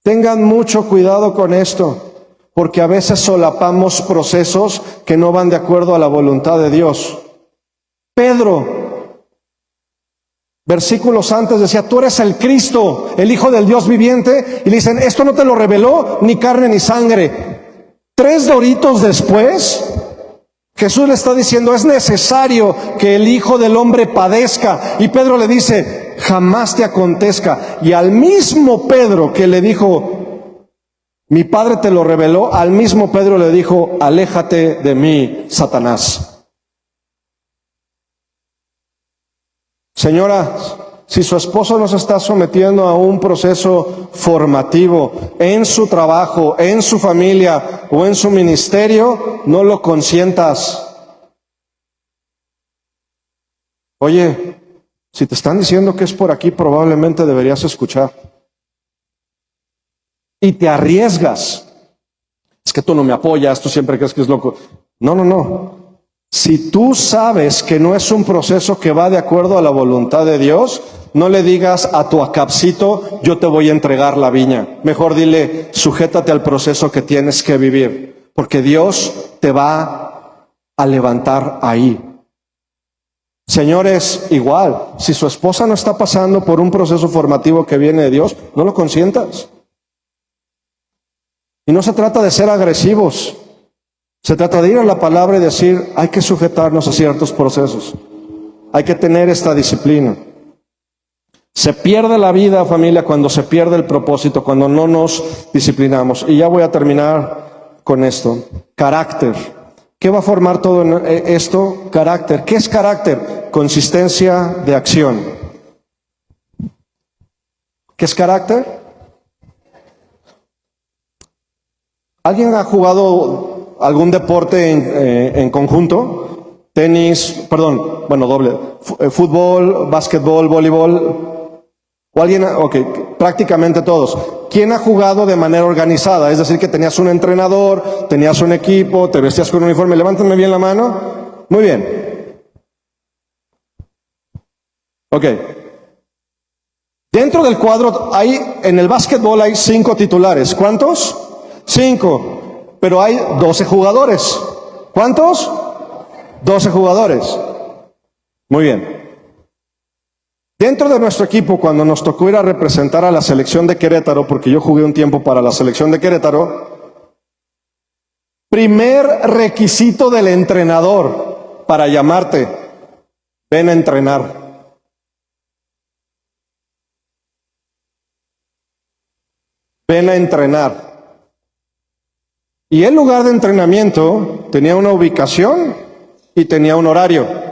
Tengan mucho cuidado con esto, porque a veces solapamos procesos que no van de acuerdo a la voluntad de Dios. Pedro, versículos antes decía, tú eres el Cristo, el Hijo del Dios viviente. Y le dicen, esto no te lo reveló ni carne ni sangre. 3 doritos después, Jesús le está diciendo, es necesario que el Hijo del Hombre padezca. Y Pedro le dice, jamás te acontezca. Y al mismo Pedro que le dijo, mi Padre te lo reveló, al mismo Pedro le dijo, aléjate de mí, Satanás. Señora, si su esposo no se está sometiendo a un proceso formativo en su trabajo, en su familia o en su ministerio, no lo consientas. Oye, si te están diciendo que es por aquí, probablemente deberías escuchar. Y te arriesgas. Es que tú no me apoyas, tú siempre crees que es loco. No. Si tú sabes que no es un proceso que va de acuerdo a la voluntad de Dios, no le digas a tu Acabcito, yo te voy a entregar la viña. Mejor dile, sujétate al proceso que tienes que vivir, porque Dios te va a levantar ahí. Señores, igual, si su esposa no está pasando por un proceso formativo que viene de Dios, no lo consientas. Y no se trata de ser agresivos. Se trata de ir a la palabra y decir, hay que sujetarnos a ciertos procesos. Hay que tener esta disciplina. Se pierde la vida, familia, cuando se pierde el propósito, cuando no nos disciplinamos. Y ya voy a terminar con esto. Carácter. ¿Qué va a formar todo esto? Carácter. ¿Qué es carácter? Consistencia de acción. ¿Qué es carácter? ¿Alguien ha jugado algún deporte en conjunto? Tenis, doble. Fútbol, básquetbol, voleibol. ¿O alguien? Ok, prácticamente todos. ¿Quién ha jugado de manera organizada? Es decir, que tenías un entrenador, tenías un equipo, te vestías con un uniforme. Levántame bien la mano. Muy bien. Ok. Dentro del cuadro en el básquetbol hay 5 titulares. ¿Cuántos? 5. Pero hay 12 jugadores. ¿Cuántos? 12 jugadores. Muy bien. Dentro de nuestro equipo, cuando nos tocó ir a representar a la selección de Querétaro, porque yo jugué un tiempo para la selección de Querétaro, primer requisito del entrenador para llamarte, ven a entrenar. Ven a entrenar. Y el lugar de entrenamiento tenía una ubicación y tenía un horario.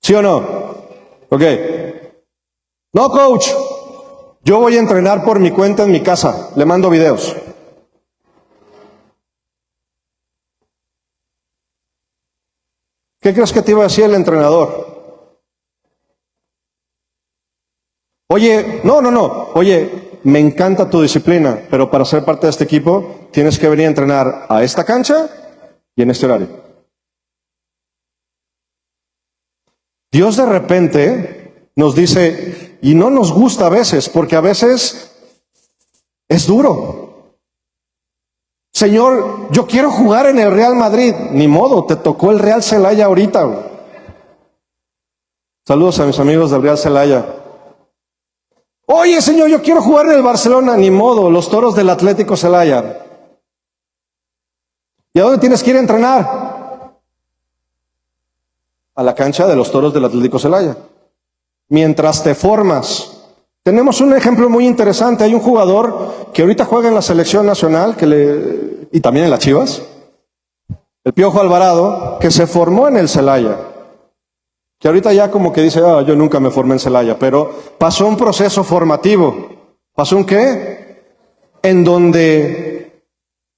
¿Sí o no? Ok. No, coach. Yo voy a entrenar por mi cuenta en mi casa. Le mando videos. ¿Qué crees que te iba a decir el entrenador? Oye, no. Oye, me encanta tu disciplina, pero para ser parte de este equipo tienes que venir a entrenar a esta cancha y en este horario. Dios de repente nos dice, y no nos gusta a veces, porque a veces es duro. Señor, yo quiero jugar en el Real Madrid. Ni modo, te tocó el Real Celaya ahorita. Saludos a mis amigos del Real Celaya. Oye, Señor, yo quiero jugar en el Barcelona. Ni modo, los Toros del Atlético Celaya. ¿Y a dónde tienes que ir a entrenar? A la cancha de los Toros del Atlético Celaya. Mientras te formas. Tenemos un ejemplo muy interesante. Hay un jugador que ahorita juega en la selección nacional y también en las Chivas, el Piojo Alvarado, que se formó en el Celaya. Que ahorita ya como que dice, yo nunca me formé en Celaya, pero pasó un proceso formativo. ¿Pasó un qué? En donde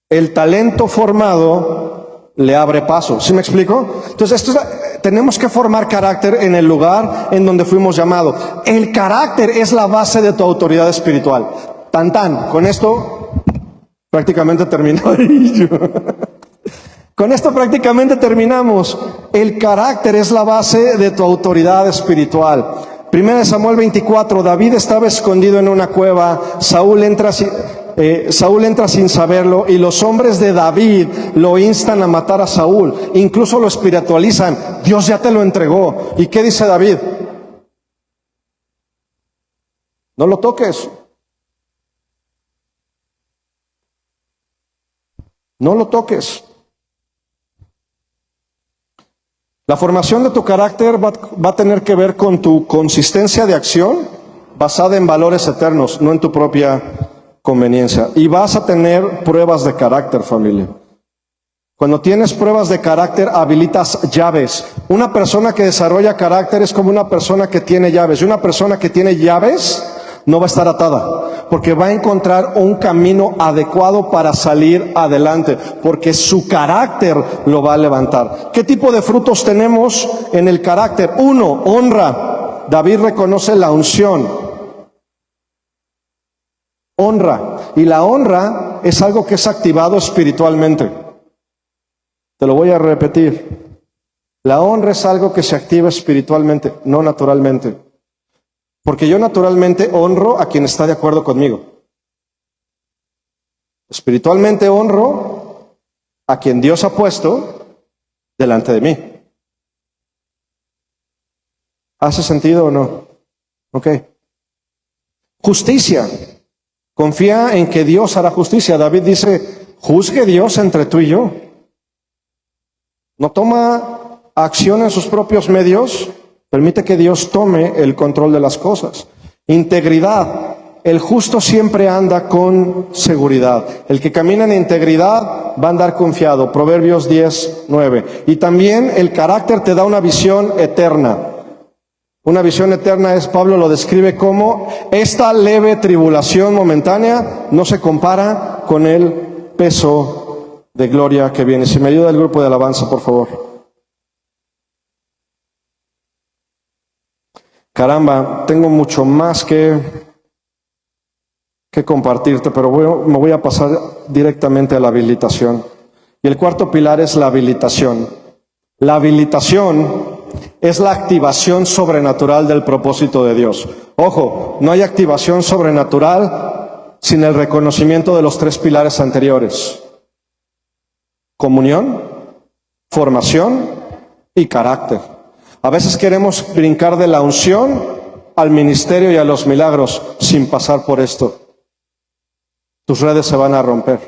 el talento formado le abre paso. ¿Sí me explico? Entonces, tenemos que formar carácter en el lugar en donde fuimos llamados. El carácter es la base de tu autoridad espiritual. Con esto prácticamente terminó. Con esto prácticamente terminamos. El carácter es la base de tu autoridad espiritual. 1 Samuel 24, David estaba escondido en una cueva, Saúl entra sin saberlo y los hombres de David lo instan a matar a Saúl, incluso lo espiritualizan, Dios ya te lo entregó. ¿Y qué dice David? No lo toques. No lo toques. La formación de tu carácter va a tener que ver con tu consistencia de acción basada en valores eternos, no en tu propia conveniencia. Y vas a tener pruebas de carácter, familia. Cuando tienes pruebas de carácter, habilitas llaves. Una persona que desarrolla carácter es como una persona que tiene llaves. Y una persona que tiene llaves no va a estar atada, porque va a encontrar un camino adecuado para salir adelante, porque su carácter lo va a levantar. ¿Qué tipo de frutos tenemos en el carácter? 1, honra. David reconoce la unción. Honra. Y la honra es algo que es activado espiritualmente. Te lo voy a repetir. La honra es algo que se activa espiritualmente, no naturalmente. Porque yo naturalmente honro a quien está de acuerdo conmigo. Espiritualmente honro a quien Dios ha puesto delante de mí. ¿Hace sentido o no? Ok. Justicia. Confía en que Dios hará justicia. David dice, juzgue Dios entre tú y yo. No toma acción en sus propios medios, permite que Dios tome el control de las cosas. Integridad. El justo siempre anda con seguridad. El que camina en integridad va a andar confiado. Proverbios 10:9. Y también el carácter te da una visión eterna. Una visión eterna es, Pablo lo describe como, esta leve tribulación momentánea no se compara con el peso de gloria que viene. Si me ayuda el grupo de alabanza, por favor. Caramba, tengo mucho más que compartirte, pero me voy a pasar directamente a la habilitación. Y el cuarto pilar es la habilitación. La habilitación es la activación sobrenatural del propósito de Dios. Ojo, no hay activación sobrenatural sin el reconocimiento de los tres pilares anteriores: comunión, formación y carácter. A veces queremos brincar de la unción al ministerio y a los milagros sin pasar por esto. Tus redes se van a romper.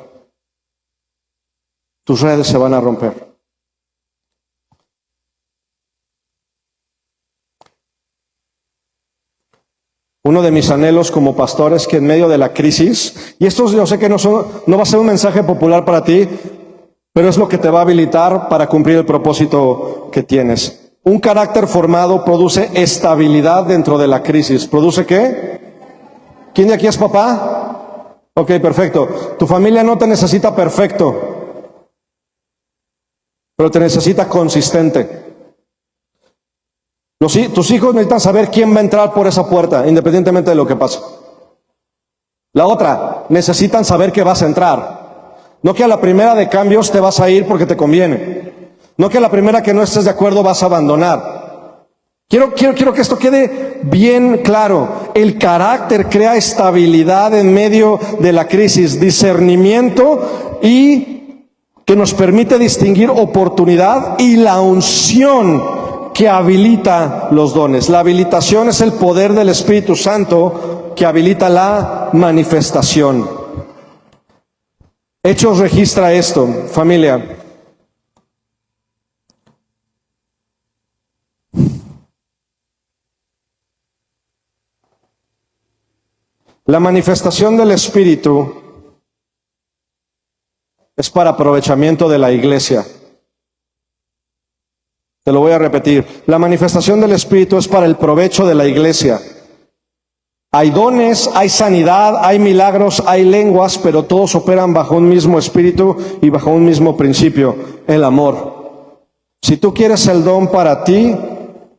Tus redes se van a romper. Uno de mis anhelos como pastor es que en medio de la crisis, y esto yo sé que no va a ser un mensaje popular para ti, pero es lo que te va a habilitar para cumplir el propósito que tienes. Un carácter formado produce estabilidad dentro de la crisis. ¿Produce qué? ¿Quién de aquí es papá? Ok, perfecto. Tu familia no te necesita perfecto, pero te necesita consistente. Tus hijos necesitan saber quién va a entrar por esa puerta, independientemente de lo que pase. La otra, necesitan saber que vas a entrar. No que a la primera de cambios te vas a ir porque te conviene. No que a la primera que no estés de acuerdo vas a abandonar. Quiero que esto quede bien claro. El carácter crea estabilidad en medio de la crisis, discernimiento y que nos permite distinguir oportunidad y la unción que habilita los dones. La habilitación es el poder del Espíritu Santo que habilita la manifestación. Hechos registra esto, familia. La manifestación del Espíritu es para aprovechamiento de la iglesia. Te lo voy a repetir. La manifestación del Espíritu es para el provecho de la iglesia. Hay dones, hay sanidad, hay milagros, hay lenguas, pero todos operan bajo un mismo espíritu y bajo un mismo principio, el amor. Si tú quieres el don para ti,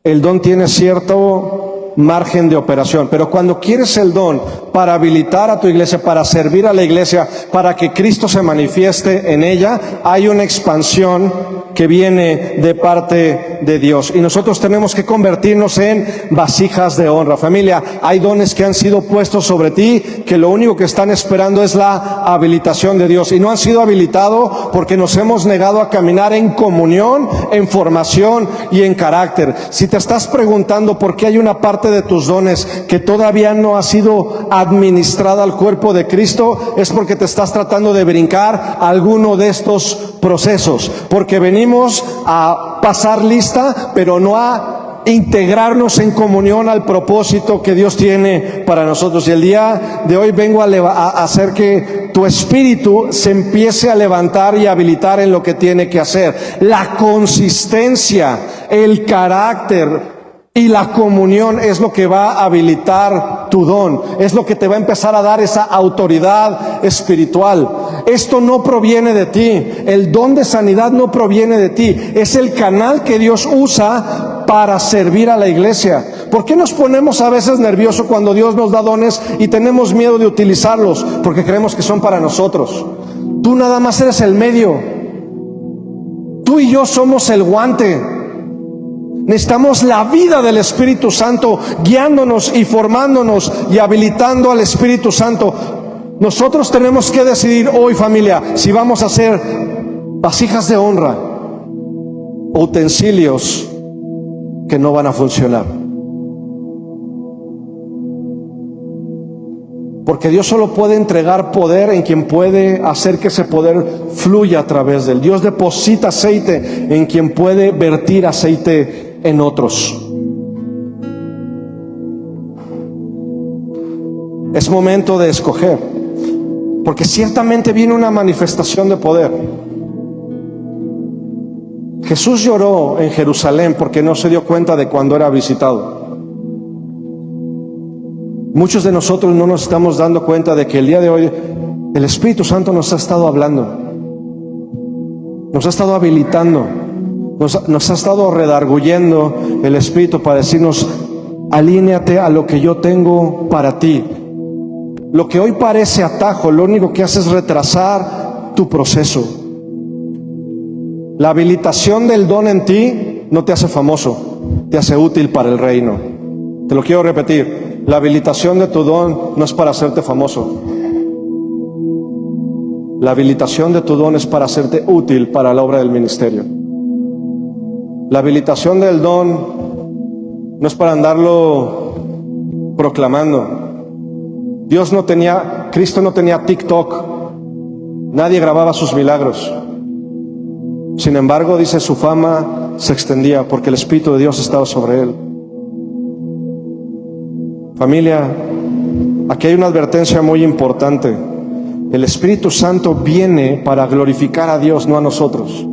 el don tiene cierto margen de operación, pero cuando quieres el don para habilitar a tu iglesia, para servir a la iglesia, para que Cristo se manifieste en ella, hay una expansión que viene de parte de Dios. Y nosotros tenemos que convertirnos en vasijas de honra. Familia, hay dones que han sido puestos sobre ti, que lo único que están esperando es la habilitación de Dios. Y no han sido habilitados porque nos hemos negado a caminar en comunión, en formación y en carácter. Si te estás preguntando por qué hay una parte de tus dones que todavía no ha sido administrada al cuerpo de Cristo, es porque te estás tratando de brincar alguno de estos procesos, porque venimos a pasar lista, pero no a integrarnos en comunión al propósito que Dios tiene para nosotros. Y el día de hoy vengo a hacer que tu espíritu se empiece a levantar y a habilitar en lo que tiene que hacer. La consistencia, el carácter y la comunión es lo que va a habilitar tu don, es lo que te va a empezar a dar esa autoridad espiritual. Esto no proviene de ti, el don de sanidad no proviene de ti, es el canal que Dios usa para servir a la iglesia. ¿Por qué nos ponemos a veces nerviosos cuando Dios nos da dones y tenemos miedo de utilizarlos? Porque creemos que son para nosotros. Tú nada más eres el medio. Tú y yo somos el guante. Necesitamos la vida del Espíritu Santo guiándonos y formándonos y habilitando al Espíritu Santo. Nosotros tenemos que decidir hoy, familia, si vamos a ser vasijas de honra o utensilios que no van a funcionar. Porque Dios solo puede entregar poder en quien puede hacer que ese poder fluya a través de él. Dios deposita aceite en quien puede vertir aceite en otros. Es momento de escoger, porque ciertamente viene una manifestación de poder. Jesús lloró en Jerusalén porque no se dio cuenta de cuando era visitado. Muchos de nosotros no nos estamos dando cuenta de que el día de hoy el Espíritu Santo nos ha estado hablando, nos ha estado habilitando, nos ha estado redarguyendo el Espíritu para decirnos: alíneate a lo que yo tengo para ti. Lo que hoy parece atajo, lo único que hace es retrasar tu proceso. La habilitación del don en ti no te hace famoso, te hace útil para el reino. Te lo quiero repetir. La habilitación de tu don no es para hacerte famoso. La habilitación de tu don es para hacerte útil para la obra del ministerio. La habilitación del don no es para andarlo proclamando. Cristo no tenía TikTok. Nadie grababa sus milagros. Sin embargo, dice, su fama se extendía porque el Espíritu de Dios estaba sobre él. Familia, aquí hay una advertencia muy importante. El Espíritu Santo viene para glorificar a Dios, no a nosotros.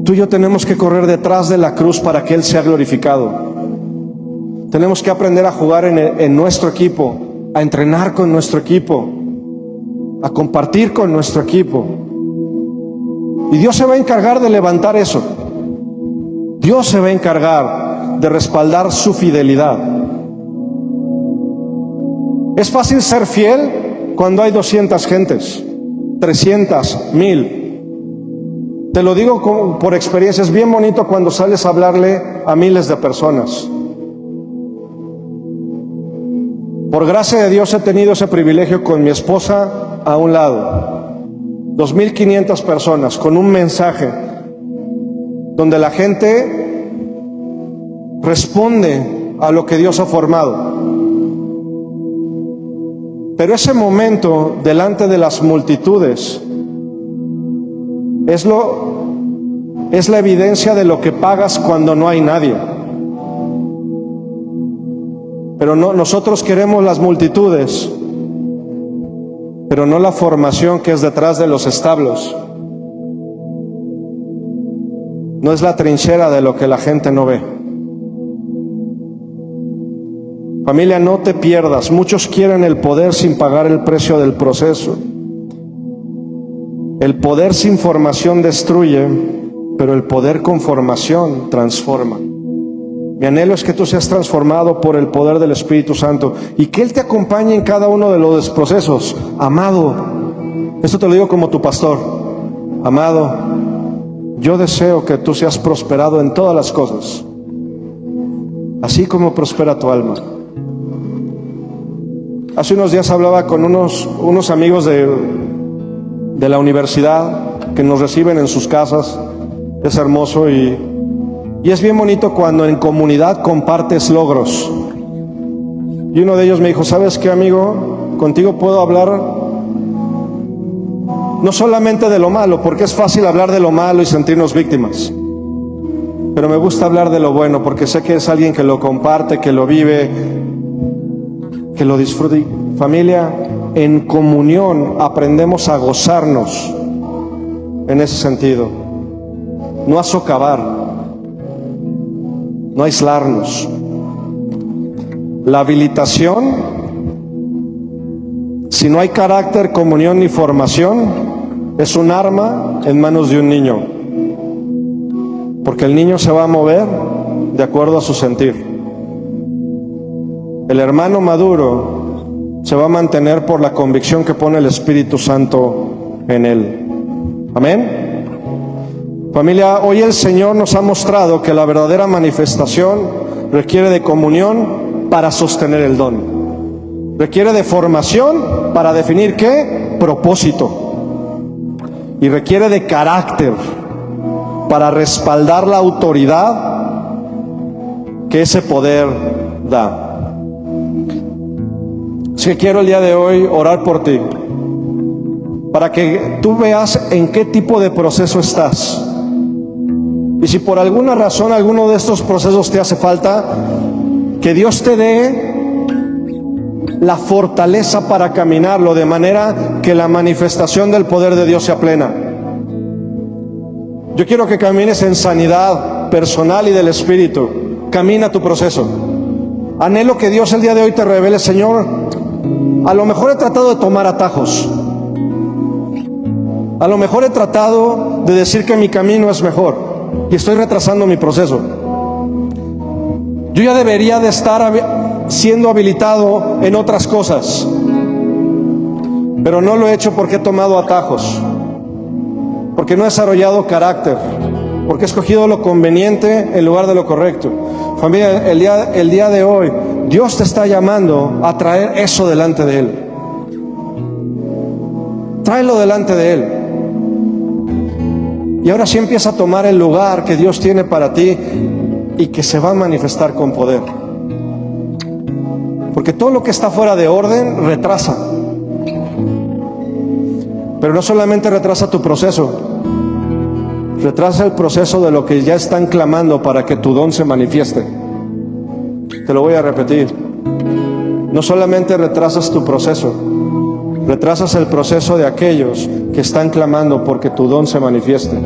Tú y yo tenemos que correr detrás de la cruz para que Él sea glorificado. Tenemos que aprender a jugar en nuestro equipo, a entrenar con nuestro equipo, a compartir con nuestro equipo. Y Dios se va a encargar de levantar eso. Dios se va a encargar de respaldar su fidelidad. Es fácil ser fiel cuando hay 200 gentes, 300, 1000. Te lo digo por experiencia, es bien bonito cuando sales a hablarle a miles de personas. Por gracia de Dios he tenido ese privilegio con mi esposa a un lado. 2500 personas con un mensaje donde la gente responde a lo que Dios ha formado. Pero ese momento delante de las multitudes es la evidencia de lo que pagas cuando no hay nadie. Pero nosotros queremos las multitudes, pero no la formación que es detrás de los establos. No es la trinchera de lo que la gente no ve. Familia, no te pierdas. Muchos quieren el poder sin pagar el precio del proceso. El poder sin formación destruye, pero el poder con formación transforma. Mi anhelo es que tú seas transformado por el poder del Espíritu Santo y que Él te acompañe en cada uno de los procesos. Amado, esto te lo digo como tu pastor. Amado, yo deseo que tú seas prosperado en todas las cosas, así como prospera tu alma. Hace unos días hablaba con unos amigos de la universidad que nos reciben en sus casas. Es hermoso y es bien bonito cuando en comunidad compartes logros. Y uno de ellos me dijo: ¿sabes qué, amigo? Contigo puedo hablar no solamente de lo malo, porque es fácil hablar de lo malo y sentirnos víctimas, pero me gusta hablar de lo bueno, porque sé que es alguien que lo comparte, que lo vive, que lo disfrute. Familia, en comunión aprendemos a gozarnos en ese sentido, no a socavar, no a aislarnos. La habilitación, si no hay carácter, comunión ni formación, es un arma en manos de un niño, porque el niño se va a mover de acuerdo a su sentir. El hermano maduro se va a mantener por la convicción que pone el Espíritu Santo en él. Amén. Familia, hoy el Señor nos ha mostrado que la verdadera manifestación requiere de comunión para sostener el don. Requiere de formación para definir qué propósito. Y requiere de carácter para respaldar la autoridad que ese poder da. Así que quiero el día de hoy orar por ti, para que tú veas en qué tipo de proceso estás. Y si por alguna razón alguno de estos procesos te hace falta, que Dios te dé la fortaleza para caminarlo, de manera que la manifestación del poder de Dios sea plena. Yo quiero que camines en sanidad personal y del Espíritu. Camina tu proceso. Anhelo que Dios el día de hoy te revele: Señor, a lo mejor he tratado de tomar atajos. A lo mejor he tratado de decir que mi camino es mejor y estoy retrasando mi proceso. Yo ya debería de estar siendo habilitado en otras cosas, pero no lo he hecho porque he tomado atajos, porque no he desarrollado carácter, porque he escogido lo conveniente en lugar de lo correcto. Familia, el día de hoy, Dios te está llamando a traer eso delante de Él. Tráelo delante de Él. Y ahora sí empieza a tomar el lugar que Dios tiene para ti y que se va a manifestar con poder. Porque todo lo que está fuera de orden retrasa. Pero no solamente retrasa tu proceso, retrasa el proceso de lo que ya están clamando para que tu don se manifieste. Te lo voy a repetir. No solamente retrasas tu proceso, retrasas el proceso de aquellos que están clamando porque tu don se manifieste.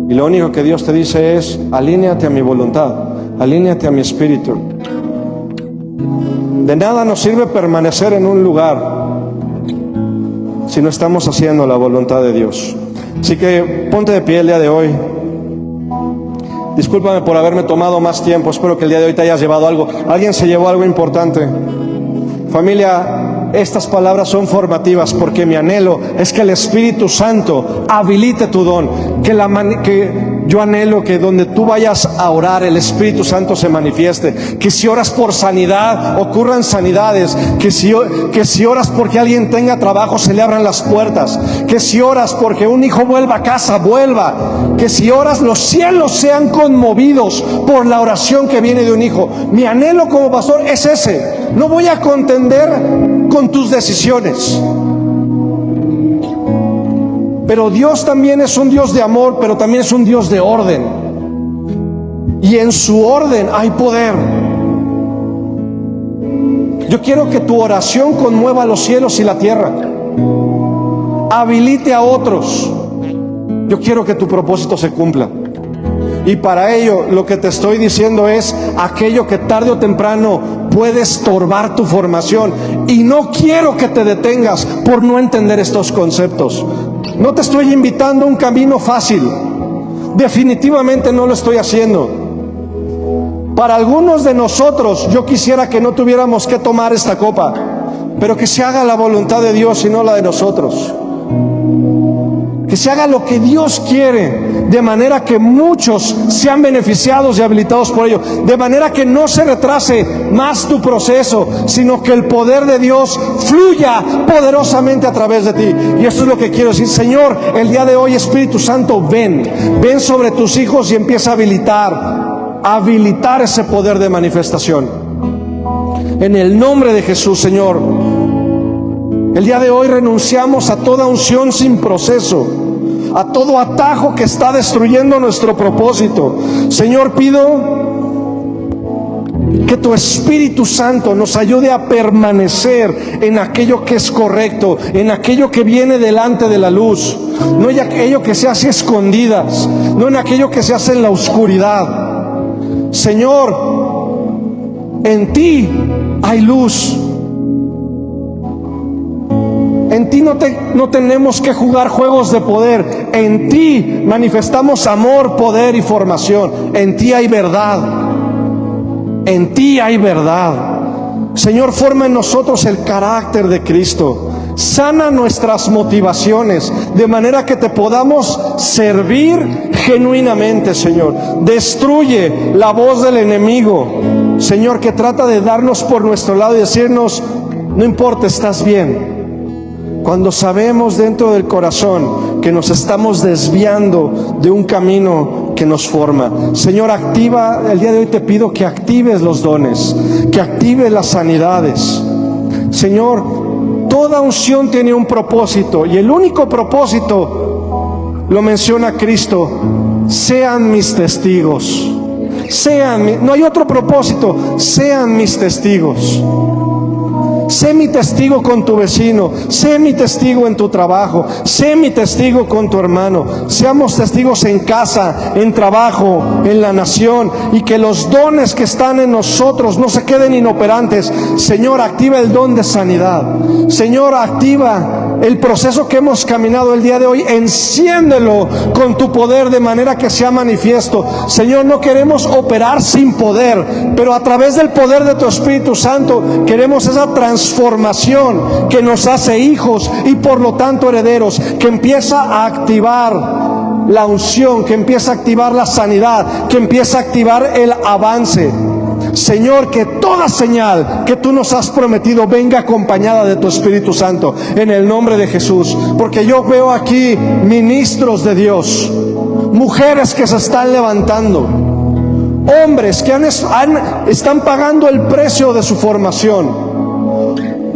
Y lo único que Dios te dice es: alíneate a mi voluntad, alíneate a mi espíritu. De nada nos sirve permanecer en un lugar si no estamos haciendo la voluntad de Dios. Así que ponte de pie el día de hoy. Discúlpame por haberme tomado más tiempo. Espero que el día de hoy te hayas llevado algo. ¿Alguien se llevó algo importante? Familia, estas palabras son formativas, porque mi anhelo es que el Espíritu Santo habilite tu don, que yo anhelo que donde tú vayas a orar, el Espíritu Santo se manifieste, que si oras por sanidad, ocurran sanidades, que si oras porque alguien tenga trabajo, se le abran las puertas, que si oras porque un hijo vuelva a casa, vuelva, que si oras los cielos sean conmovidos por la oración que viene de un hijo. Mi anhelo como pastor es ese. No voy a contender con tus decisiones, pero Dios también es un Dios de amor, pero también es un Dios de orden, y en su orden hay poder. Yo quiero que tu oración conmueva los cielos y la tierra, habilite a otros. Yo quiero que tu propósito se cumpla, y para ello lo que te estoy diciendo es aquello que tarde o temprano puede estorbar tu formación, y no quiero que te detengas por no entender estos conceptos. No te estoy invitando a un camino fácil, definitivamente no lo estoy haciendo. Para algunos de nosotros, yo quisiera que no tuviéramos que tomar esta copa, pero que se haga la voluntad de Dios y no la de nosotros. Que se haga lo que Dios quiere, de manera que muchos sean beneficiados y habilitados por ello, de manera que no se retrase más tu proceso, sino que el poder de Dios fluya poderosamente a través de ti. Y esto es lo que quiero decir. Señor, el día de hoy, Espíritu Santo, ven sobre tus hijos y empieza a habilitar ese poder de manifestación. En el nombre de Jesús, Señor. El día de hoy renunciamos a toda unción sin proceso, a todo atajo que está destruyendo nuestro propósito. Señor, pido que tu Espíritu Santo nos ayude a permanecer en aquello que es correcto, en aquello que viene delante de la luz, no en aquello que se hace a escondidas, no en aquello que se hace en la oscuridad. Señor, en ti hay luz. En ti no tenemos que jugar juegos de poder. En ti manifestamos amor, poder y formación. En ti hay verdad. En ti hay verdad. Señor, forma en nosotros el carácter de Cristo. Sana nuestras motivaciones, de manera que te podamos servir genuinamente, Señor. Destruye la voz del enemigo, Señor, que trata de darnos por nuestro lado y decirnos: no importa, estás bien. Cuando sabemos dentro del corazón que nos estamos desviando de un camino que nos forma. Señor, activa, el día de hoy te pido que actives los dones, que actives las sanidades, Señor, toda unción tiene un propósito, y el único propósito lo menciona Cristo: sean mis testigos. No hay otro propósito, sean mis testigos. Sé mi testigo con tu vecino, sé mi testigo en tu trabajo, sé mi testigo con tu hermano. Seamos testigos en casa, en trabajo, en la nación, y que los dones que están en nosotros no se queden inoperantes. Señor, activa el don de sanidad. Señor, activa el proceso que hemos caminado el día de hoy, enciéndelo con tu poder de manera que sea manifiesto. Señor, no queremos operar sin poder, pero a través del poder de tu Espíritu Santo queremos esa transformación que nos hace hijos y por lo tanto herederos, que empieza a activar la unción, que empieza a activar la sanidad, que empieza a activar el avance. Señor, que toda señal que tú nos has prometido venga acompañada de tu Espíritu Santo, en el nombre de Jesús. Porque yo veo aquí ministros de Dios, mujeres que se están levantando, hombres que están pagando el precio de su formación,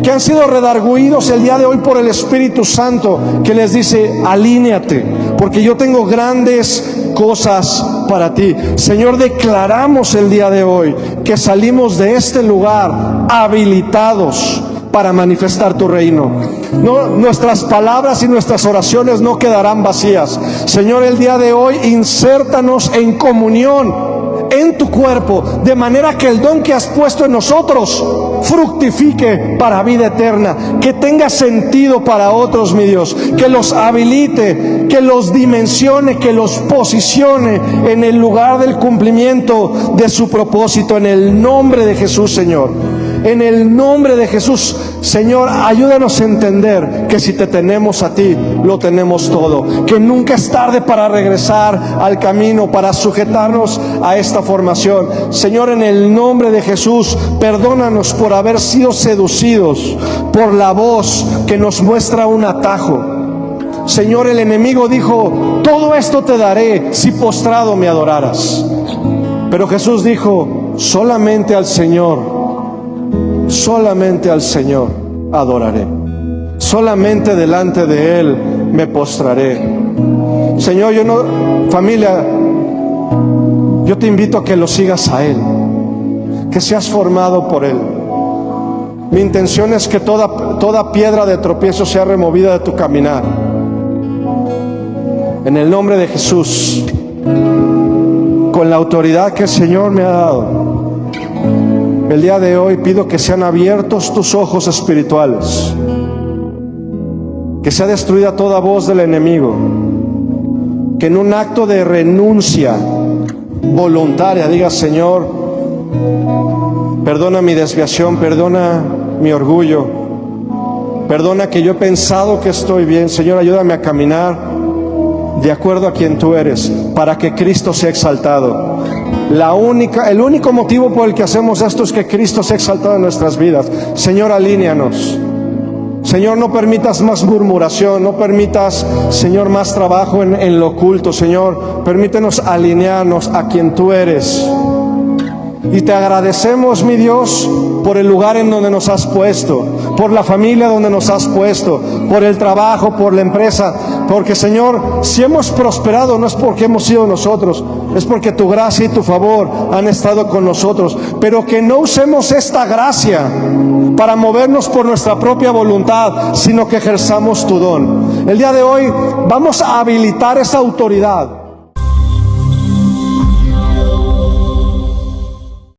que han sido redarguidos el día de hoy por el Espíritu Santo, que les dice: alíneate, porque yo tengo grandes cosas para ti. Señor, declaramos el día de hoy que salimos de este lugar habilitados para manifestar tu reino. No, nuestras palabras y nuestras oraciones no quedarán vacías. Señor, el día de hoy insértanos en comunión en tu cuerpo, de manera que el don que has puesto en nosotros fructifique para vida eterna, que tenga sentido para otros, mi Dios, que los habilite, que los dimensione, que los posicione en el lugar del cumplimiento de su propósito, en el nombre de Jesús, Señor. En el nombre de Jesús, Señor, ayúdanos a entender que si te tenemos a ti, lo tenemos todo. Que nunca es tarde para regresar al camino, para sujetarnos a esta formación. Señor, en el nombre de Jesús, perdónanos por haber sido seducidos por la voz que nos muestra un atajo. Señor, el enemigo dijo: todo esto te daré si postrado me adoraras. Pero Jesús dijo: solamente al Señor adoraré, solamente delante de Él me postraré. Señor, familia, yo te invito a que lo sigas a Él, que seas formado por Él. Mi intención es que toda piedra de tropiezo sea removida de tu caminar, en el nombre de Jesús, con la autoridad que el Señor me ha dado. El día de hoy pido que sean abiertos tus ojos espirituales, que sea destruida toda voz del enemigo, que en un acto de renuncia voluntaria digas: Señor, perdona mi desviación, perdona mi orgullo, perdona que yo he pensado que estoy bien. Señor, ayúdame a caminar de acuerdo a quien tú eres, para que Cristo sea exaltado. El único motivo por el que hacemos esto es que Cristo sea exaltado en nuestras vidas. Señor, alíneanos. Señor, no permitas más murmuración, no permitas, Señor, más trabajo en lo oculto. Señor, permítenos alinearnos a quien tú eres. Y te agradecemos, mi Dios, por el lugar en donde nos has puesto, por la familia donde nos has puesto, por el trabajo, por la empresa. Porque, Señor, si hemos prosperado no es porque hemos sido nosotros, es porque tu gracia y tu favor han estado con nosotros. Pero que no usemos esta gracia para movernos por nuestra propia voluntad, sino que ejerzamos tu don. El día de hoy vamos a habilitar esa autoridad.